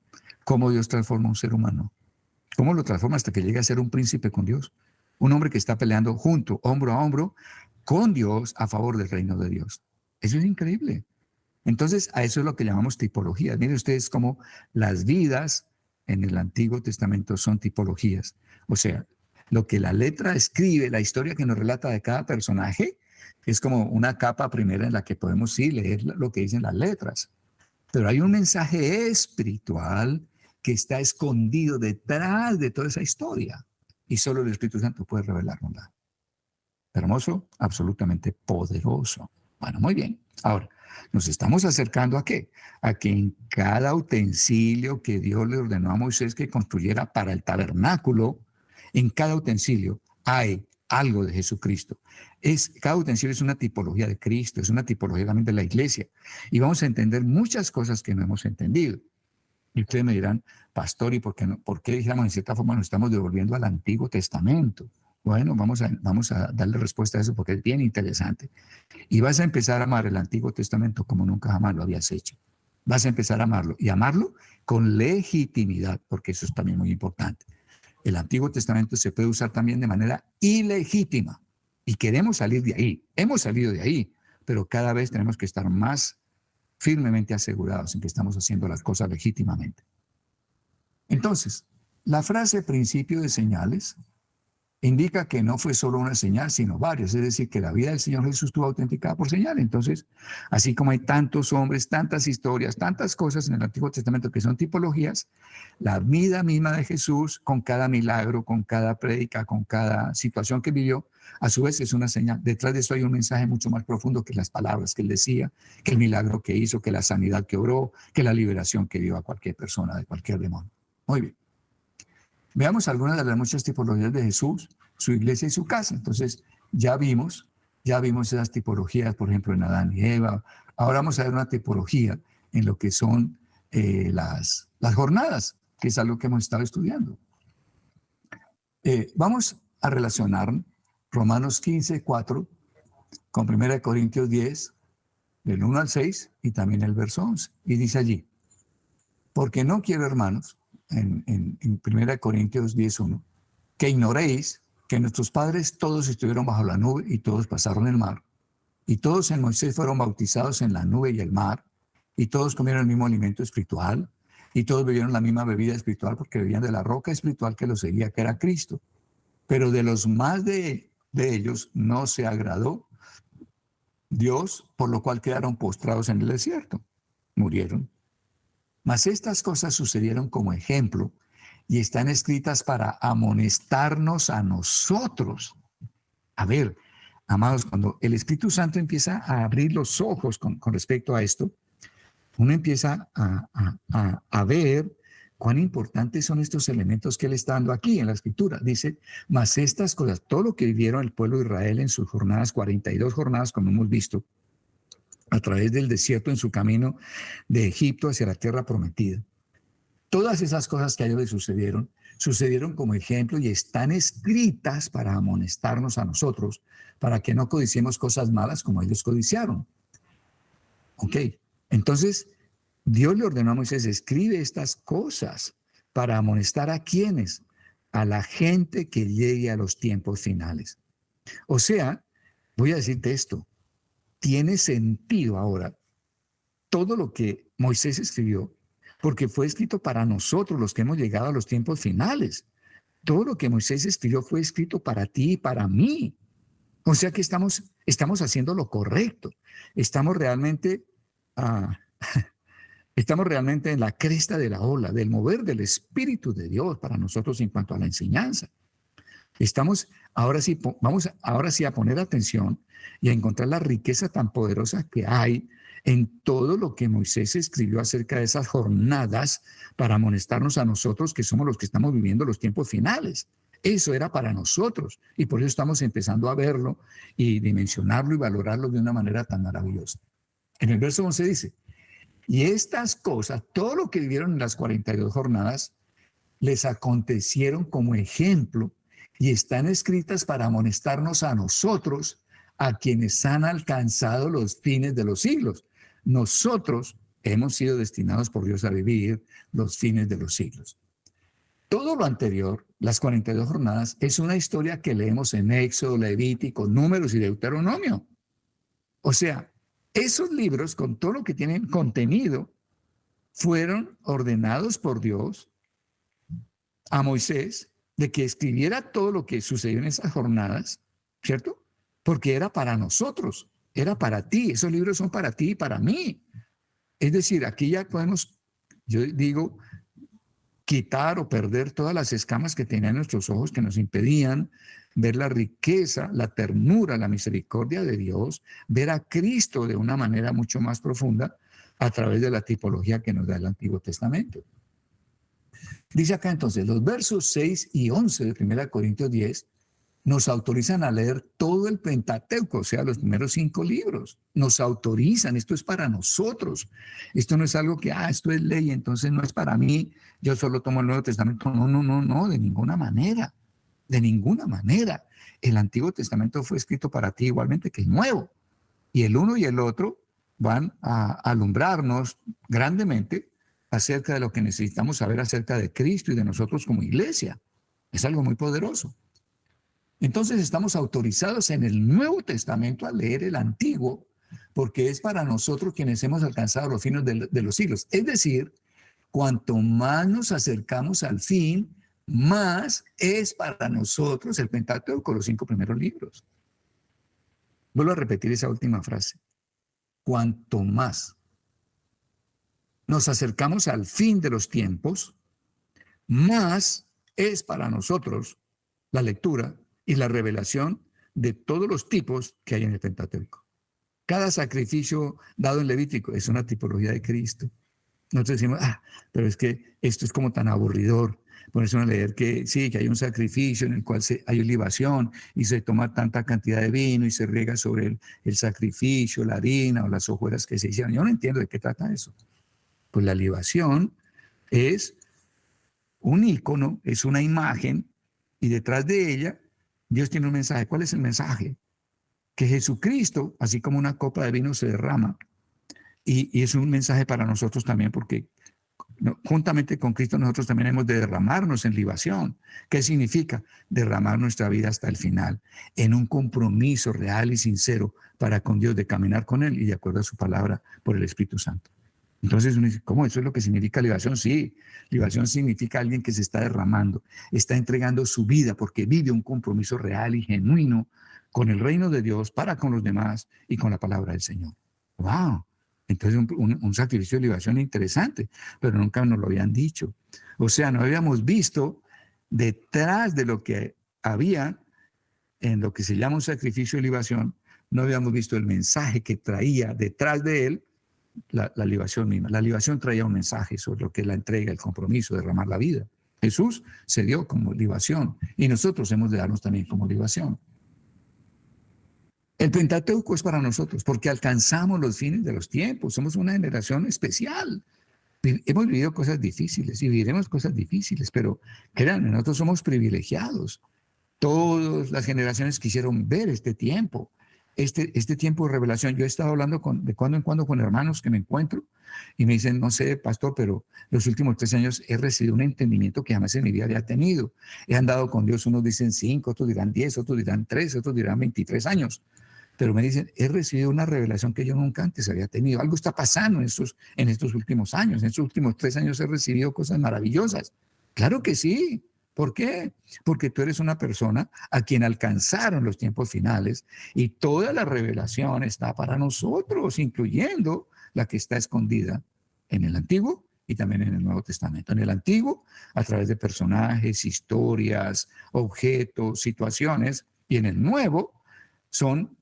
Cómo Dios transforma a un ser humano. Cómo lo transforma hasta que llegue a ser un príncipe con Dios. Un hombre que está peleando junto, hombro a hombro, con Dios a favor del reino de Dios. Eso es increíble. Entonces, a eso es lo que llamamos tipologías. Miren ustedes cómo las vidas en el Antiguo Testamento son tipologías. O sea, lo que la letra escribe, la historia que nos relata de cada personaje, es como una capa primera en la que podemos sí leer lo que dicen las letras. Pero hay un mensaje espiritual que está escondido detrás de toda esa historia. Y solo el Espíritu Santo puede revelárnosla. Hermoso, absolutamente poderoso. Bueno, muy bien. Ahora, nos estamos acercando ¿a qué? A que en cada utensilio que Dios le ordenó a Moisés que construyera para el tabernáculo, en cada utensilio hay algo de Jesucristo. Cada utensilio es una tipología de Cristo, es una tipología también de la iglesia. Y vamos a entender muchas cosas que no hemos entendido. Y ustedes me dirán, pastor, ¿y por qué dijéramos en cierta forma nos estamos devolviendo al Antiguo Testamento? Bueno, vamos a darle respuesta a eso porque es bien interesante. Y vas a empezar a amar el Antiguo Testamento como nunca jamás lo habías hecho. Vas a empezar a amarlo y amarlo con legitimidad, porque eso es también muy importante. El Antiguo Testamento se puede usar también de manera ilegítima y queremos salir de ahí. Hemos salido de ahí, pero cada vez tenemos que estar más firmemente asegurados en que estamos haciendo las cosas legítimamente. Entonces, la frase principio de señales indica que no fue solo una señal, sino varias. Es decir, que la vida del Señor Jesús estuvo autenticada por señal. Entonces, así como hay tantos hombres, tantas historias, tantas cosas en el Antiguo Testamento que son tipologías, la vida misma de Jesús, con cada milagro, con cada prédica, con cada situación que vivió, a su vez es una señal. Detrás de eso hay un mensaje mucho más profundo que las palabras que él decía, que el milagro que hizo, que la sanidad que obró, que la liberación que dio a cualquier persona de cualquier demonio. Muy bien. Veamos algunas de las muchas tipologías de Jesús, su iglesia y su casa. Entonces, ya vimos esas tipologías, por ejemplo, en Adán y Eva. Ahora vamos a ver una tipología en lo que son las jornadas, que es algo que hemos estado estudiando. Vamos a relacionar Romanos 15, 4 con 1 Corintios 10, del 1 al 6, y también el verso 11. Y dice allí, porque no quiero, hermanos, en 1 Corintios 10:1, que ignoréis que nuestros padres todos estuvieron bajo la nube y todos pasaron el mar, y todos en Moisés fueron bautizados en la nube y el mar, y todos comieron el mismo alimento espiritual, y todos bebieron la misma bebida espiritual porque bebían de la roca espiritual que los seguía, que era Cristo. Pero de los más de ellos no se agradó Dios, por lo cual quedaron postrados en el desierto, murieron. Mas estas cosas sucedieron como ejemplo y están escritas para amonestarnos a nosotros. A ver, amados, cuando el Espíritu Santo empieza a abrir los ojos con respecto a esto, uno empieza a ver cuán importantes son estos elementos que él está dando aquí en la Escritura. Dice, mas estas cosas, todo lo que vivieron el pueblo de Israel en sus jornadas, 42 jornadas, como hemos visto, a través del desierto en su camino de Egipto hacia la tierra prometida. Todas esas cosas que a ellos les sucedieron como ejemplo y están escritas para amonestarnos a nosotros, para que no codiciemos cosas malas como ellos codiciaron. Ok, entonces Dios le ordenó a Moisés, escribe estas cosas para amonestar a quienes, a la gente que llegue a los tiempos finales. O sea, voy a decirte esto, tiene sentido ahora todo lo que Moisés escribió, porque fue escrito para nosotros los que hemos llegado a los tiempos finales. Todo lo que Moisés escribió fue escrito para ti y para mí. O sea que estamos haciendo lo correcto. Estamos realmente en la cresta de la ola, del mover del Espíritu de Dios para nosotros en cuanto a la enseñanza. Vamos ahora sí a poner atención y a encontrar la riqueza tan poderosa que hay en todo lo que Moisés escribió acerca de esas jornadas para amonestarnos a nosotros que somos los que estamos viviendo los tiempos finales. Eso era para nosotros y por eso estamos empezando a verlo y dimensionarlo y valorarlo de una manera tan maravillosa. En el verso 11 dice, y estas cosas, todo lo que vivieron en las 42 jornadas, les acontecieron como ejemplo y están escritas para amonestarnos a nosotros, a quienes han alcanzado los fines de los siglos. Nosotros hemos sido destinados por Dios a vivir los fines de los siglos. Todo lo anterior, las 42 jornadas, es una historia que leemos en Éxodo, Levítico, Números y Deuteronomio. O sea, esos libros, con todo lo que tienen contenido, fueron ordenados por Dios a Moisés de que escribiera todo lo que sucedió en esas jornadas, ¿cierto? Porque era para nosotros, era para ti, esos libros son para ti y para mí. Es decir, aquí ya podemos, yo digo, quitar o perder todas las escamas que tenían nuestros ojos que nos impedían ver la riqueza, la ternura, la misericordia de Dios, ver a Cristo de una manera mucho más profunda a través de la tipología que nos da el Antiguo Testamento. Dice acá entonces, los versos 6 y 11 de 1 Corintios 10 nos autorizan a leer todo el Pentateuco, o sea, los primeros 5 libros. Nos autorizan, esto es para nosotros. Esto no es algo que, esto es ley, entonces no es para mí, yo solo tomo el Nuevo Testamento. No, no, no, no, de ninguna manera, de ninguna manera. El Antiguo Testamento fue escrito para ti igualmente que el Nuevo. Y el uno y el otro van a alumbrarnos grandemente acerca de lo que necesitamos saber acerca de Cristo y de nosotros como iglesia. Es algo muy poderoso. Entonces estamos autorizados en el Nuevo Testamento a leer el Antiguo, porque es para nosotros quienes hemos alcanzado los fines de los siglos. Es decir, cuanto más nos acercamos al fin, más es para nosotros el Pentateuco, los 5 primeros libros. Vuelvo a repetir esa última frase. Cuanto más nos acercamos al fin de los tiempos, más es para nosotros la lectura y la revelación de todos los tipos que hay en el Pentateuco. Cada sacrificio dado en Levítico es una tipología de Cristo. Nosotros decimos, pero es que esto es como tan aburridor. Ponerse a leer que sí, que hay un sacrificio en el cual hay libación y se toma tanta cantidad de vino y se riega sobre el sacrificio, la harina o las hojuelas que se hicieron. Yo no entiendo de qué trata eso. Pues la libación es un ícono, es una imagen, y detrás de ella Dios tiene un mensaje. ¿Cuál es el mensaje? Que Jesucristo, así como una copa de vino se derrama, y es un mensaje para nosotros también, porque juntamente con Cristo nosotros también hemos de derramarnos en libación. ¿Qué significa? Derramar nuestra vida hasta el final, en un compromiso real y sincero para con Dios, de caminar con Él y de acuerdo a su palabra por el Espíritu Santo. Entonces uno dice, ¿cómo eso es lo que significa libación? Sí, libación significa alguien que se está derramando, está entregando su vida porque vive un compromiso real y genuino con el reino de Dios, para con los demás y con la palabra del Señor. ¡Wow! Entonces un sacrificio de libación interesante, pero nunca nos lo habían dicho. O sea, no habíamos visto detrás de lo que había en lo que se llama un sacrificio de libación, no habíamos visto el mensaje que traía detrás de él la libación misma. La libación traía un mensaje sobre lo que es la entrega, el compromiso, derramar la vida. Jesús se dio como libación y nosotros hemos de darnos también como libación. El Pentateuco es para nosotros porque alcanzamos los fines de los tiempos. Somos una generación especial. Hemos vivido cosas difíciles y viviremos cosas difíciles, pero créanme, nosotros somos privilegiados. Todas las generaciones quisieron ver este tiempo, este tiempo de revelación. Yo he estado hablando de cuando en cuando con hermanos que me encuentro y me dicen, no sé, pastor, pero los últimos 3 años he recibido un entendimiento que jamás en mi vida había tenido. He andado con Dios, unos dicen 5, otros dirán 10, otros dirán 13, otros dirán 23 años. Pero me dicen, he recibido una revelación que yo nunca antes había tenido. Algo está pasando en estos últimos años. En estos últimos 3 años he recibido cosas maravillosas. Claro que sí. ¿Por qué? Porque tú eres una persona a quien alcanzaron los tiempos finales y toda la revelación está para nosotros, incluyendo la que está escondida en el Antiguo y también en el Nuevo Testamento. En el Antiguo, a través de personajes, historias, objetos, situaciones, y en el Nuevo son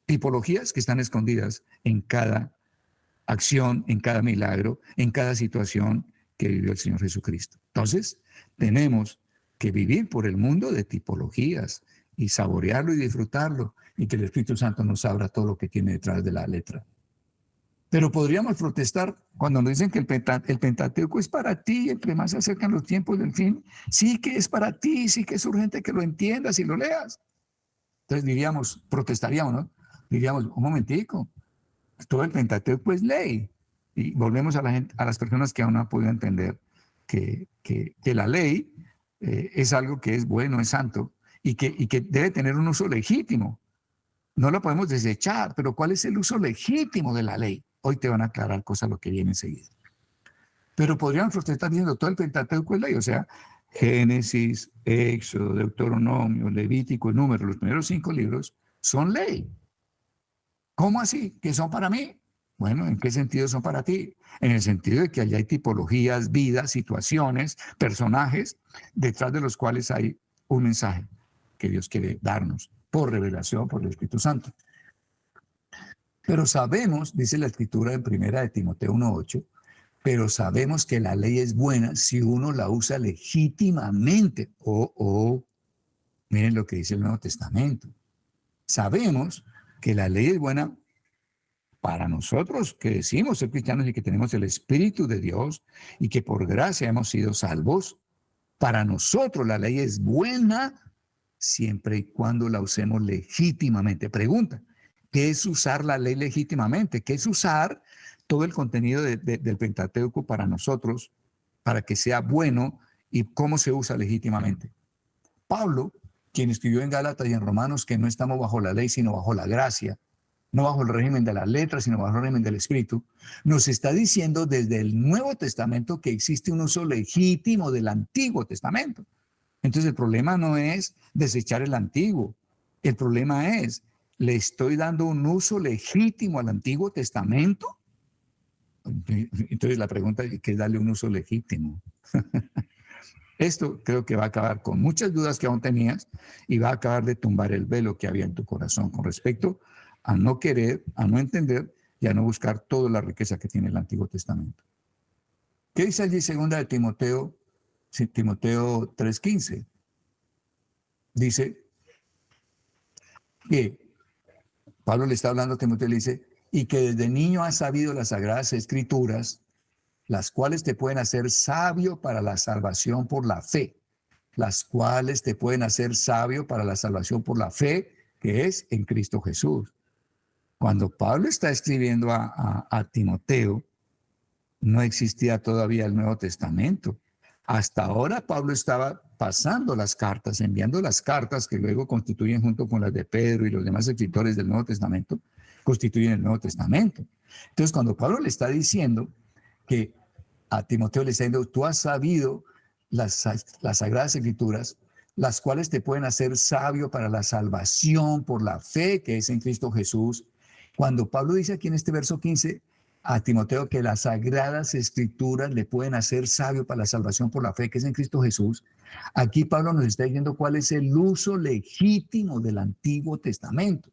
tipologías que están escondidas en cada acción, en cada milagro, en cada situación que vivió el Señor Jesucristo. Entonces, tenemos que vivir por el mundo de tipologías y saborearlo y disfrutarlo, y que el Espíritu Santo nos abra todo lo que tiene detrás de la letra. Pero podríamos protestar cuando nos dicen que el Pentateuco es para ti, entre más se acercan los tiempos del fin. Sí que es para ti, sí que es urgente que lo entiendas y lo leas. Entonces diríamos, protestaríamos, ¿no? Diríamos, un momentico, todo el Pentateuco es ley. Y volvemos a las personas que aún no han podido entender que la ley es algo que es bueno, es santo, y que debe tener un uso legítimo. No la podemos desechar, pero ¿cuál es el uso legítimo de la ley? Hoy te van a aclarar cosas lo que viene enseguida. Pero podríamos protestar diciendo, todo el Pentateuco es ley, o sea, Génesis, Éxodo, Deuteronomio, Levítico y Número, los primeros 5 libros son ley. ¿Cómo así? ¿Que son para mí? Bueno, ¿en qué sentido son para ti? En el sentido de que allá hay tipologías, vidas, situaciones, personajes, detrás de los cuales hay un mensaje que Dios quiere darnos por revelación, por el Espíritu Santo. Pero sabemos, dice la Escritura en 1 de Timoteo 1:8, pero sabemos que la ley es buena si uno la usa legítimamente. Miren lo que dice el Nuevo Testamento. Sabemos que la ley es buena para nosotros que decimos ser cristianos y que tenemos el Espíritu de Dios y que por gracia hemos sido salvos. Para nosotros la ley es buena siempre y cuando la usemos legítimamente. Pregunta, ¿qué es usar la ley legítimamente? ¿Qué es usar todo el contenido del Pentateuco para nosotros, para que sea bueno, y cómo se usa legítimamente? Pablo, quien escribió en Gálatas y en Romanos que no estamos bajo la ley, sino bajo la gracia, no bajo el régimen de las letras, sino bajo el régimen del Espíritu, nos está diciendo desde el Nuevo Testamento que existe un uso legítimo del Antiguo Testamento. Entonces el problema no es desechar el Antiguo, el problema es, ¿le estoy dando un uso legítimo al Antiguo Testamento? Entonces la pregunta es, ¿qué es darle un uso legítimo? Esto creo que va a acabar con muchas dudas que aún tenías y va a acabar de tumbar el velo que había en tu corazón con respecto a no querer, a no entender y a no buscar toda la riqueza que tiene el Antiguo Testamento. ¿Qué dice allí segunda de Timoteo, Timoteo 3:15? Dice que Pablo le está hablando a Timoteo y le dice, y que desde niño has sabido las Sagradas Escrituras, las cuales te pueden hacer sabio para la salvación por la fe, las cuales te pueden hacer sabio para la salvación por la fe, que es en Cristo Jesús. Cuando Pablo está escribiendo a Timoteo, no existía todavía el Nuevo Testamento. Hasta ahora Pablo estaba pasando las cartas, enviando las cartas que luego constituyen junto con las de Pedro y los demás escritores del Nuevo Testamento, constituyen el Nuevo Testamento. Entonces, cuando Pablo le está diciendo que a Timoteo le está diciendo, tú has sabido las Sagradas Escrituras, las cuales te pueden hacer sabio para la salvación por la fe que es en Cristo Jesús. Cuando Pablo dice aquí en este verso 15 a Timoteo que las Sagradas Escrituras le pueden hacer sabio para la salvación por la fe que es en Cristo Jesús, aquí Pablo nos está diciendo cuál es el uso legítimo del Antiguo Testamento.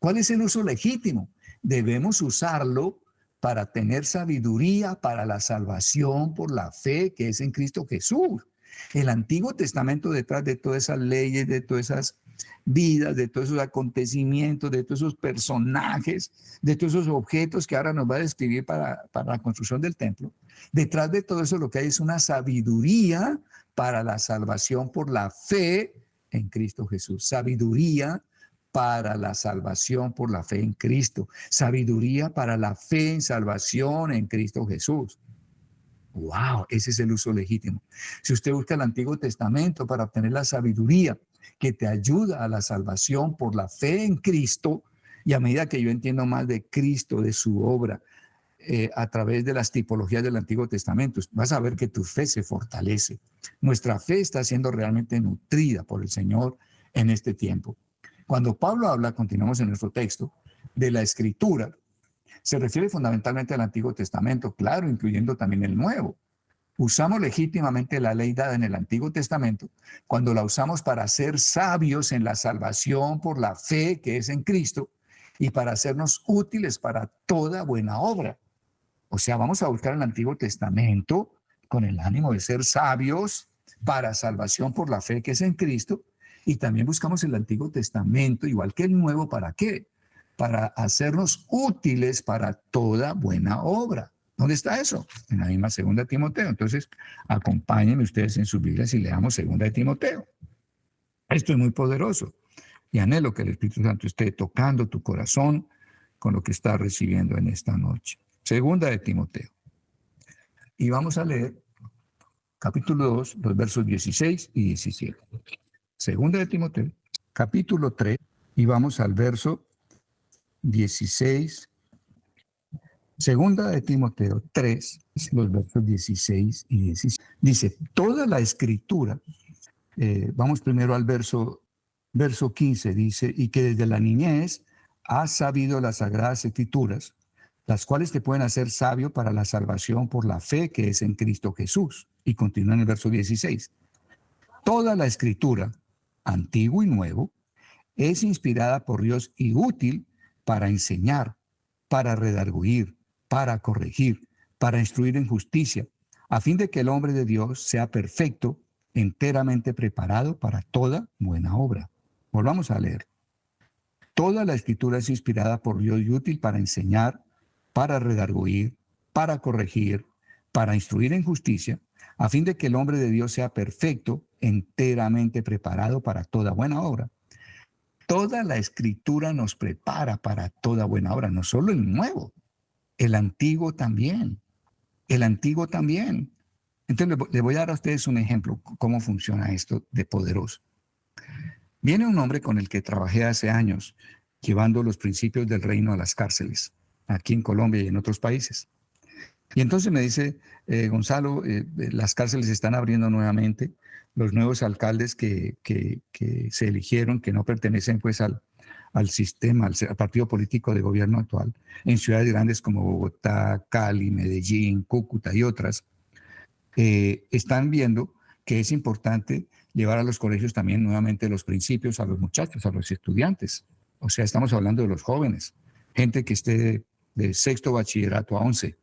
¿Cuál es el uso legítimo? Debemos usarlo para tener sabiduría para la salvación por la fe que es en Cristo Jesús. El Antiguo Testamento, detrás de todas esas leyes, de todas esas vidas, de todos esos acontecimientos, de todos esos personajes, de todos esos objetos que ahora nos va a describir para la construcción del templo, detrás de todo eso lo que hay es una sabiduría para la salvación por la fe en Cristo Jesús. Sabiduría para la salvación por la fe en Cristo. Sabiduría para la fe en salvación en Cristo Jesús. ¡Wow! Ese es el uso legítimo. Si usted busca el Antiguo Testamento para obtener la sabiduría que te ayuda a la salvación por la fe en Cristo, y a medida que yo entiendo más de Cristo, de su obra, a través de las tipologías del Antiguo Testamento, vas a ver que tu fe se fortalece. Nuestra fe está siendo realmente nutrida por el Señor en este tiempo. Cuando Pablo habla, continuamos en nuestro texto, de la Escritura, se refiere fundamentalmente al Antiguo Testamento, claro, incluyendo también el Nuevo. Usamos legítimamente la ley dada en el Antiguo Testamento cuando la usamos para ser sabios en la salvación por la fe que es en Cristo y para hacernos útiles para toda buena obra. O sea, vamos a buscar el Antiguo Testamento con el ánimo de ser sabios para salvación por la fe que es en Cristo, y también buscamos el Antiguo Testamento, igual que el Nuevo, ¿para qué? Para hacernos útiles para toda buena obra. ¿Dónde está eso? En la misma segunda de Timoteo. Entonces, acompáñenme ustedes en sus Biblias y leamos segunda de Timoteo. Esto es muy poderoso y anhelo que el Espíritu Santo esté tocando tu corazón con lo que estás recibiendo en esta noche. Segunda de Timoteo. Y vamos a leer capítulo 2, los versos 16 y 17. Segunda de Timoteo, capítulo 3, y vamos al verso 16. Segunda de Timoteo 3, los versos 16 y 17. Dice, toda la escritura, vamos primero al verso 15, dice, y que desde la niñez has sabido las sagradas escrituras, las cuales te pueden hacer sabio para la salvación por la fe que es en Cristo Jesús. Y continúa en el verso 16. Toda la escritura, antiguo y nuevo, es inspirada por Dios y útil para enseñar, para redarguir, para corregir, para instruir en justicia, a fin de que el hombre de Dios sea perfecto, enteramente preparado para toda buena obra. Volvamos a leer. Toda la escritura es inspirada por Dios y útil para enseñar, para redarguir, para corregir, para instruir en justicia, a fin de que el hombre de Dios sea perfecto, enteramente preparado para toda buena obra. Toda la escritura nos prepara para toda buena obra, no solo el nuevo, el antiguo también, el antiguo también. Entonces le voy a dar a ustedes un ejemplo, cómo funciona esto de poderoso. Viene un hombre con el que trabajé hace años, llevando los principios del reino a las cárceles, aquí en Colombia y en otros países. Y entonces me dice, Gonzalo, las cárceles se están abriendo nuevamente, los nuevos alcaldes que se eligieron, que no pertenecen pues al sistema, al partido político de gobierno actual, en ciudades grandes como Bogotá, Cali, Medellín, Cúcuta y otras, están viendo que es importante llevar a los colegios también nuevamente los principios a los muchachos, a los estudiantes. O sea, estamos hablando de los jóvenes, gente que esté de sexto bachillerato a 11.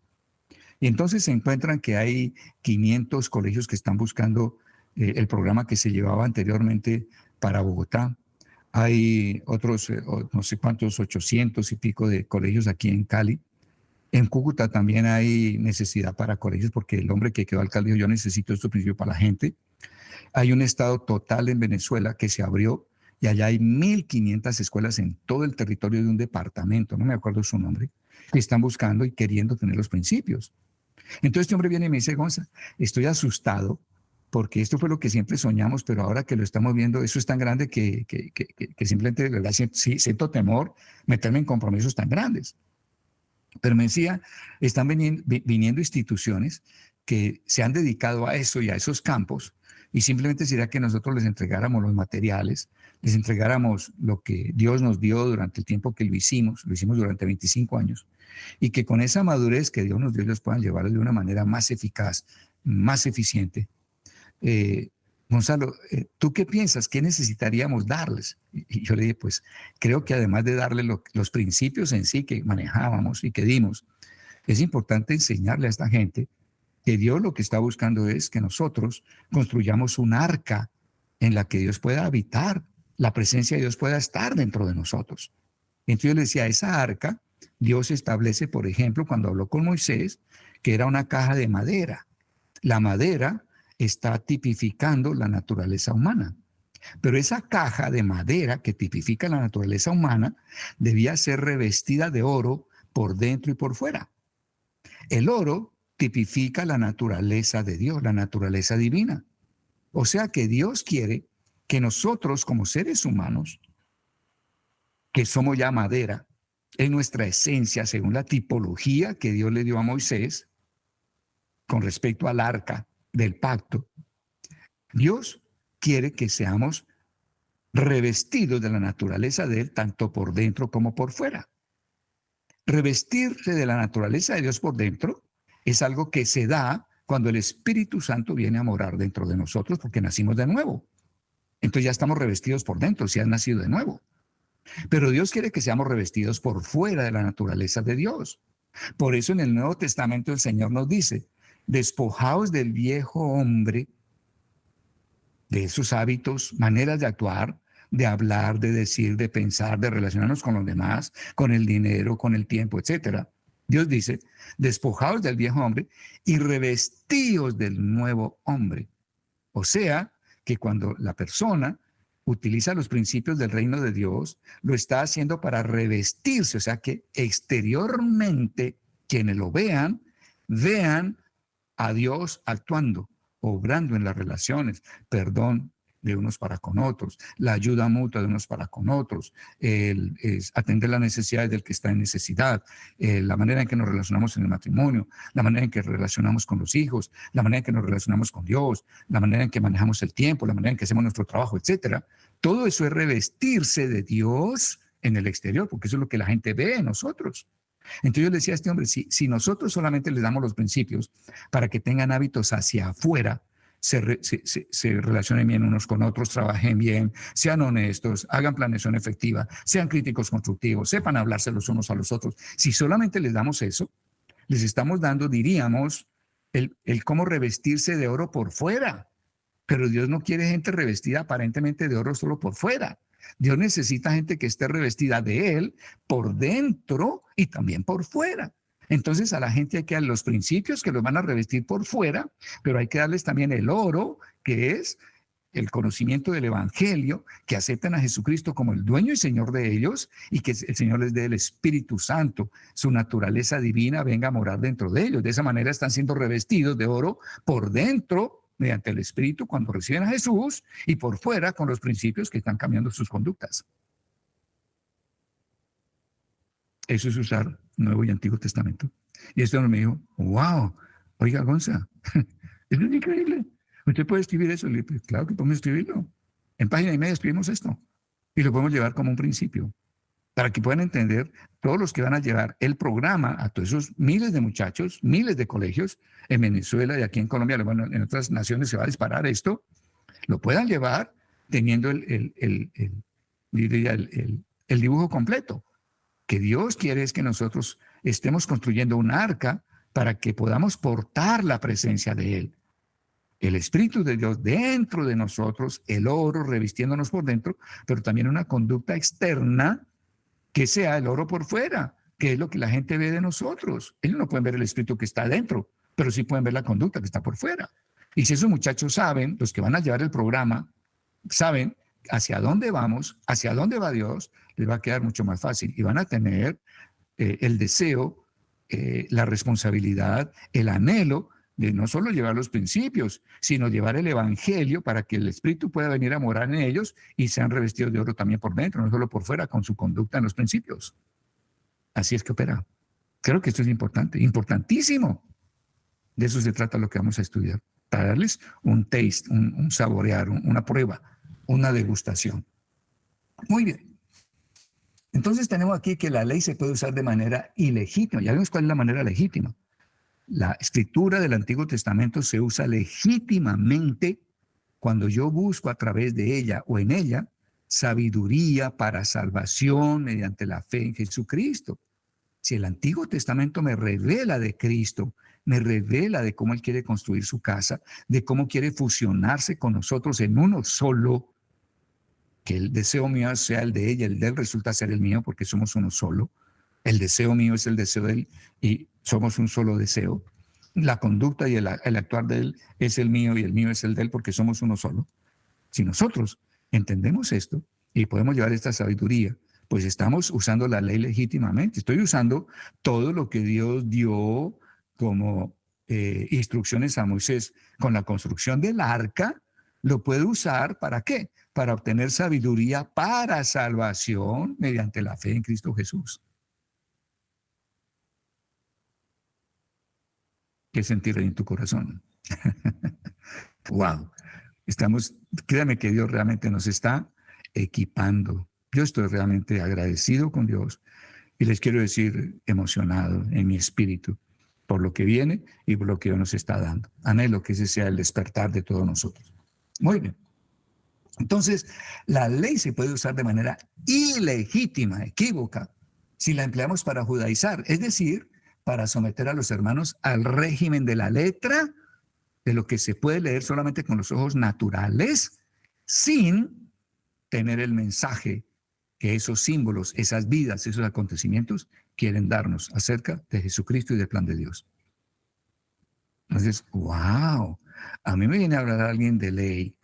Y entonces se encuentran que hay 500 colegios que están buscando el programa que se llevaba anteriormente para Bogotá. Hay otros, no sé cuántos, 800 y pico de colegios aquí en Cali. En Cúcuta también hay necesidad para colegios porque el hombre que quedó alcalde dijo, yo necesito esto principio para la gente. Hay un estado total en Venezuela que se abrió y allá hay 1.500 escuelas en todo el territorio de un departamento, no me acuerdo su nombre, que están buscando y queriendo tener los principios. Entonces este hombre viene y me dice, Gonza, estoy asustado porque esto fue lo que siempre soñamos, pero ahora que lo estamos viendo, eso es tan grande que simplemente de verdad siento temor meterme en compromisos tan grandes. Pero me decía, están viniendo instituciones que se han dedicado a eso y a esos campos, y simplemente sería que nosotros les entregáramos los materiales, les entregáramos lo que Dios nos dio durante el tiempo que lo hicimos durante 25 años, y que con esa madurez que Dios nos dio, ellos puedan llevarlo de una manera más eficaz, más eficiente. Gonzalo, ¿tú qué piensas? ¿Qué necesitaríamos darles? Y yo le dije, pues creo que además de darles los principios en sí que manejábamos y que dimos, es importante enseñarle a esta gente que Dios lo que está buscando es que nosotros construyamos un arca en la que Dios pueda habitar, la presencia de Dios pueda estar dentro de nosotros. Entonces yo le decía, esa arca, Dios establece, por ejemplo, cuando habló con Moisés, que era una caja de madera. La madera está tipificando la naturaleza humana. Pero esa caja de madera que tipifica la naturaleza humana debía ser revestida de oro por dentro y por fuera. El oro tipifica la naturaleza de Dios, la naturaleza divina. O sea que Dios quiere que nosotros como seres humanos, que somos ya madera, en nuestra esencia, según la tipología que Dios le dio a Moisés, con respecto al arca del pacto, Dios quiere que seamos revestidos de la naturaleza de Él, tanto por dentro como por fuera. Revestirse de la naturaleza de Dios por dentro es algo que se da cuando el Espíritu Santo viene a morar dentro de nosotros porque nacimos de nuevo. Entonces ya estamos revestidos por dentro, si has nacido de nuevo. Pero Dios quiere que seamos revestidos por fuera de la naturaleza de Dios. Por eso en el Nuevo Testamento el Señor nos dice, despojaos del viejo hombre, de sus hábitos, maneras de actuar, de hablar, de decir, de pensar, de relacionarnos con los demás, con el dinero, con el tiempo, etc. Dios dice, despojaos del viejo hombre y revestíos del nuevo hombre. O sea, que cuando la persona utiliza los principios del reino de Dios, lo está haciendo para revestirse, o sea, que exteriormente quienes lo vean a Dios actuando, obrando en las relaciones, perdón de unos para con otros, la ayuda mutua de unos para con otros, atender las necesidades del que está en necesidad, la manera en que nos relacionamos en el matrimonio, la manera en que relacionamos con los hijos, la manera en que nos relacionamos con Dios, la manera en que manejamos el tiempo, la manera en que hacemos nuestro trabajo, etcétera. Todo eso es revestirse de Dios en el exterior, porque eso es lo que la gente ve en nosotros. Entonces yo le decía a este hombre, si nosotros solamente les damos los principios para que tengan hábitos hacia afuera, se relacionen bien unos con otros, trabajen bien, sean honestos, hagan planeación efectiva, sean críticos constructivos, sepan hablarse los unos a los otros. Si solamente les damos eso, les estamos dando, diríamos, el cómo revestirse de oro por fuera. Pero Dios no quiere gente revestida aparentemente de oro solo por fuera. Dios necesita gente que esté revestida de Él por dentro y también por fuera. Entonces a la gente hay que darle los principios que los van a revestir por fuera, pero hay que darles también el oro, que es el conocimiento del Evangelio, que acepten a Jesucristo como el dueño y Señor de ellos y que el Señor les dé el Espíritu Santo, su naturaleza divina venga a morar dentro de ellos. De esa manera están siendo revestidos de oro por dentro mediante el Espíritu cuando reciben a Jesús y por fuera con los principios que están cambiando sus conductas. Eso es usar Nuevo y Antiguo Testamento. Y esto me dijo, wow, oiga, Gonza, eso es increíble. ¿Usted puede escribir eso? Le dije, claro que podemos escribirlo. En página y media escribimos esto. Y lo podemos llevar como un principio. Para que puedan entender todos los que van a llevar el programa a todos esos miles de muchachos, miles de colegios en Venezuela y aquí en Colombia, bueno, en otras naciones se va a disparar esto, lo puedan llevar teniendo el dibujo completo. Que Dios quiere es que nosotros estemos construyendo un arca para que podamos portar la presencia de Él. El Espíritu de Dios dentro de nosotros, el oro revistiéndonos por dentro, pero también una conducta externa que sea el oro por fuera, que es lo que la gente ve de nosotros. Ellos no pueden ver el Espíritu que está adentro, pero sí pueden ver la conducta que está por fuera. Y si esos muchachos saben, los que van a llevar el programa, saben hacia dónde vamos, hacia dónde va Dios, les va a quedar mucho más fácil y van a tener el deseo, la responsabilidad, el anhelo de no solo llevar los principios, sino llevar el Evangelio para que el Espíritu pueda venir a morar en ellos y sean revestidos de oro también por dentro, no solo por fuera, con su conducta en los principios. Así es que opera. Creo que esto es importante, importantísimo. De eso se trata lo que vamos a estudiar, para darles un taste, un saborear, una prueba, una degustación. Muy bien. Entonces tenemos aquí que la ley se puede usar de manera ilegítima. Ya vemos cuál es la manera legítima. La escritura del Antiguo Testamento se usa legítimamente cuando yo busco a través de ella o en ella sabiduría para salvación mediante la fe en Jesucristo. Si el Antiguo Testamento me revela de Cristo, me revela de cómo Él quiere construir su casa, de cómo quiere fusionarse con nosotros en uno solo, que el deseo mío sea el de ella, el de Él resulta ser el mío porque somos uno solo. El deseo mío es el deseo de Él y somos un solo deseo. La conducta y el actuar de Él es el mío y el mío es el de Él porque somos uno solo. Si nosotros entendemos esto y podemos llevar esta sabiduría, pues estamos usando la ley legítimamente. Estoy usando todo lo que Dios dio como instrucciones a Moisés con la construcción del arca. Lo puede usar ¿para qué? Para obtener sabiduría para salvación mediante la fe en Cristo Jesús. ¿Qué sentir en tu corazón? Wow. Créame que Dios realmente nos está equipando. Yo estoy realmente agradecido con Dios y les quiero decir emocionado en mi espíritu por lo que viene y por lo que Dios nos está dando. Anhelo que ese sea el despertar de todos nosotros. Muy bien. Entonces, la ley se puede usar de manera ilegítima, equívoca, si la empleamos para judaizar, es decir, para someter a los hermanos al régimen de la letra, de lo que se puede leer solamente con los ojos naturales, sin tener el mensaje que esos símbolos, esas vidas, esos acontecimientos quieren darnos acerca de Jesucristo y del plan de Dios. Entonces, wow, a mí me viene a hablar alguien de ley,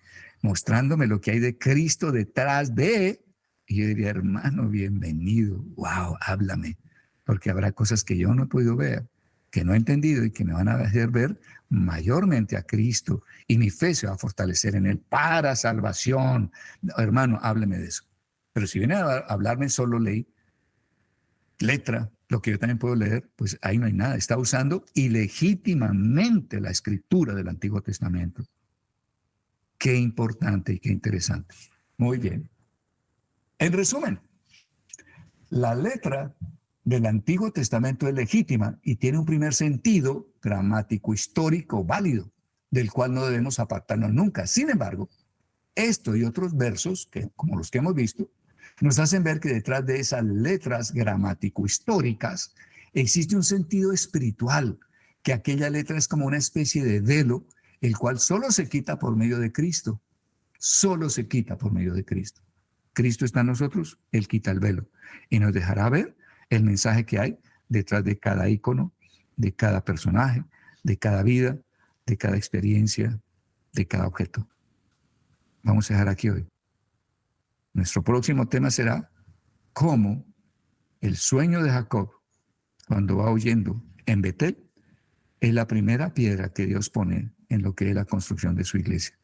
mostrándome lo que hay de Cristo detrás de, y yo diría, hermano, bienvenido, wow, háblame, porque habrá cosas que yo no he podido ver, que no he entendido y que me van a hacer ver mayormente a Cristo, y mi fe se va a fortalecer en Él para salvación. No, hermano, hábleme de eso. Pero si viene a hablarme solo ley, letra, lo que yo también puedo leer, pues ahí no hay nada. Está usando ilegítimamente la escritura del Antiguo Testamento. Qué importante y qué interesante. Muy bien. En resumen, la letra del Antiguo Testamento es legítima y tiene un primer sentido gramático histórico válido, del cual no debemos apartarnos nunca. Sin embargo, esto y otros versos, como los que hemos visto, nos hacen ver que detrás de esas letras gramático-históricas existe un sentido espiritual, que aquella letra es como una especie de velo el cual solo se quita por medio de Cristo. Solo se quita por medio de Cristo. Cristo está en nosotros, Él quita el velo y nos dejará ver el mensaje que hay detrás de cada ícono, de cada personaje, de cada vida, de cada experiencia, de cada objeto. Vamos a dejar aquí hoy. Nuestro próximo tema será cómo el sueño de Jacob, cuando va huyendo en Betel, es la primera piedra que Dios pone en lo que es la construcción de su iglesia.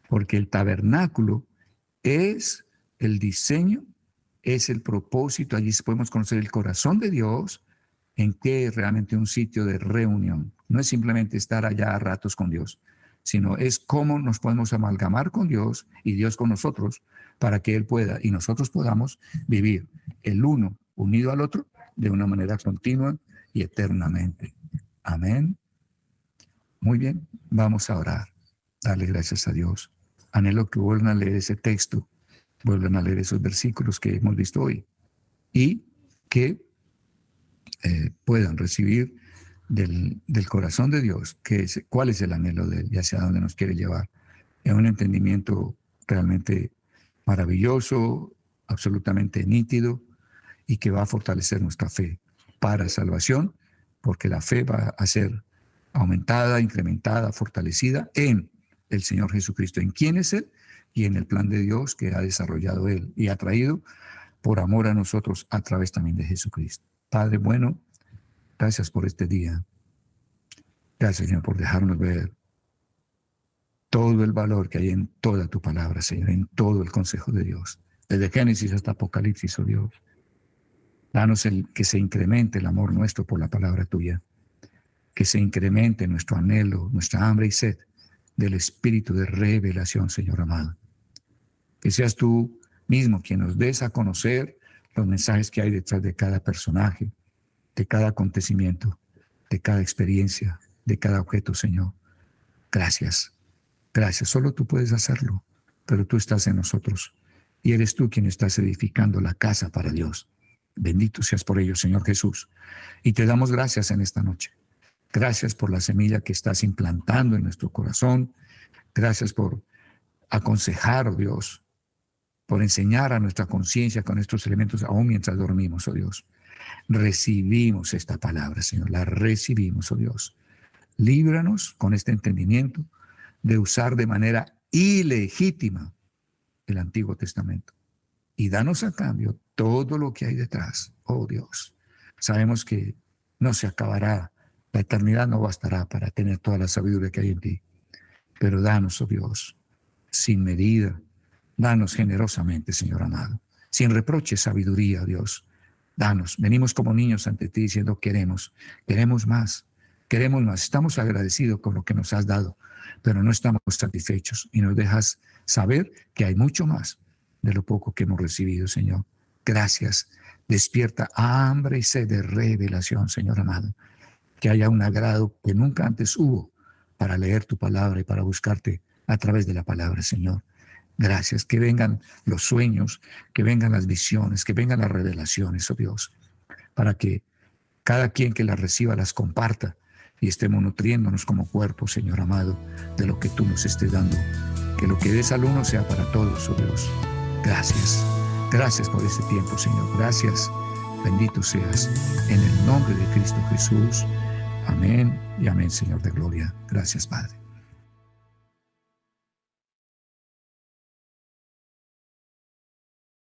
Porque el tabernáculo es el diseño, es el propósito. Allí podemos conocer el corazón de Dios, en que es realmente un sitio de reunión. No es simplemente estar allá a ratos con Dios, sino es cómo nos podemos amalgamar con Dios y Dios con nosotros para que Él pueda y nosotros podamos vivir el uno unido al otro de una manera continua y eternamente. Amén. Muy bien, vamos a orar. Darle gracias a Dios. Anhelo que vuelvan a leer ese texto, vuelvan a leer esos versículos que hemos visto hoy y que puedan recibir del corazón de Dios cuál es el anhelo de Él y hacia dónde nos quiere llevar. Es un entendimiento realmente maravilloso, absolutamente nítido y que va a fortalecer nuestra fe para salvación, porque la fe va a ser aumentada, incrementada, fortalecida en el Señor Jesucristo, en quién es Él y en el plan de Dios que ha desarrollado Él y ha traído por amor a nosotros a través también de Jesucristo. Padre bueno, gracias por este día. Gracias, Señor, por dejarnos ver todo el valor que hay en toda tu palabra, Señor, en todo el consejo de Dios. Desde Génesis hasta Apocalipsis, oh Dios. Danos que se incremente el amor nuestro por la palabra tuya. Que se incremente nuestro anhelo, nuestra hambre y sed del espíritu de revelación, Señor amado. Que seas tú mismo quien nos des a conocer los mensajes que hay detrás de cada personaje, de cada acontecimiento, de cada experiencia, de cada objeto, Señor. Gracias, gracias. Solo tú puedes hacerlo, pero tú estás en nosotros y eres tú quien estás edificando la casa para Dios. Bendito seas por ello, Señor Jesús. Y te damos gracias en esta noche. Gracias por la semilla que estás implantando en nuestro corazón. Gracias por aconsejar, oh Dios, por enseñar a nuestra conciencia con estos elementos aún mientras dormimos, oh Dios. Recibimos esta palabra, Señor, la recibimos, oh Dios. Líbranos con este entendimiento de usar de manera ilegítima el Antiguo Testamento. Y danos a cambio todo lo que hay detrás, oh Dios. Sabemos que no se acabará, la eternidad no bastará para tener toda la sabiduría que hay en ti. Pero danos, oh Dios, sin medida, danos generosamente, Señor amado, sin reproche, sabiduría, oh Dios. Danos, venimos como niños ante ti diciendo queremos más, estamos agradecidos con lo que nos has dado, pero no estamos satisfechos y nos dejas saber que hay mucho más de lo poco que hemos recibido, Señor. Gracias. Despierta hambre y sed de revelación, Señor amado. Que haya un agrado que nunca antes hubo para leer tu palabra y para buscarte a través de la palabra, Señor. Gracias. Que vengan los sueños, que vengan las visiones, que vengan las revelaciones, oh Dios, para que cada quien que las reciba las comparta y estemos nutriéndonos como cuerpo, Señor amado, de lo que tú nos estés dando. Que lo que des al uno sea para todos, oh Dios. Gracias. Gracias por este tiempo, Señor. Gracias. Bendito seas en el nombre de Cristo Jesús. Amén y amén, Señor de gloria. Gracias, Padre.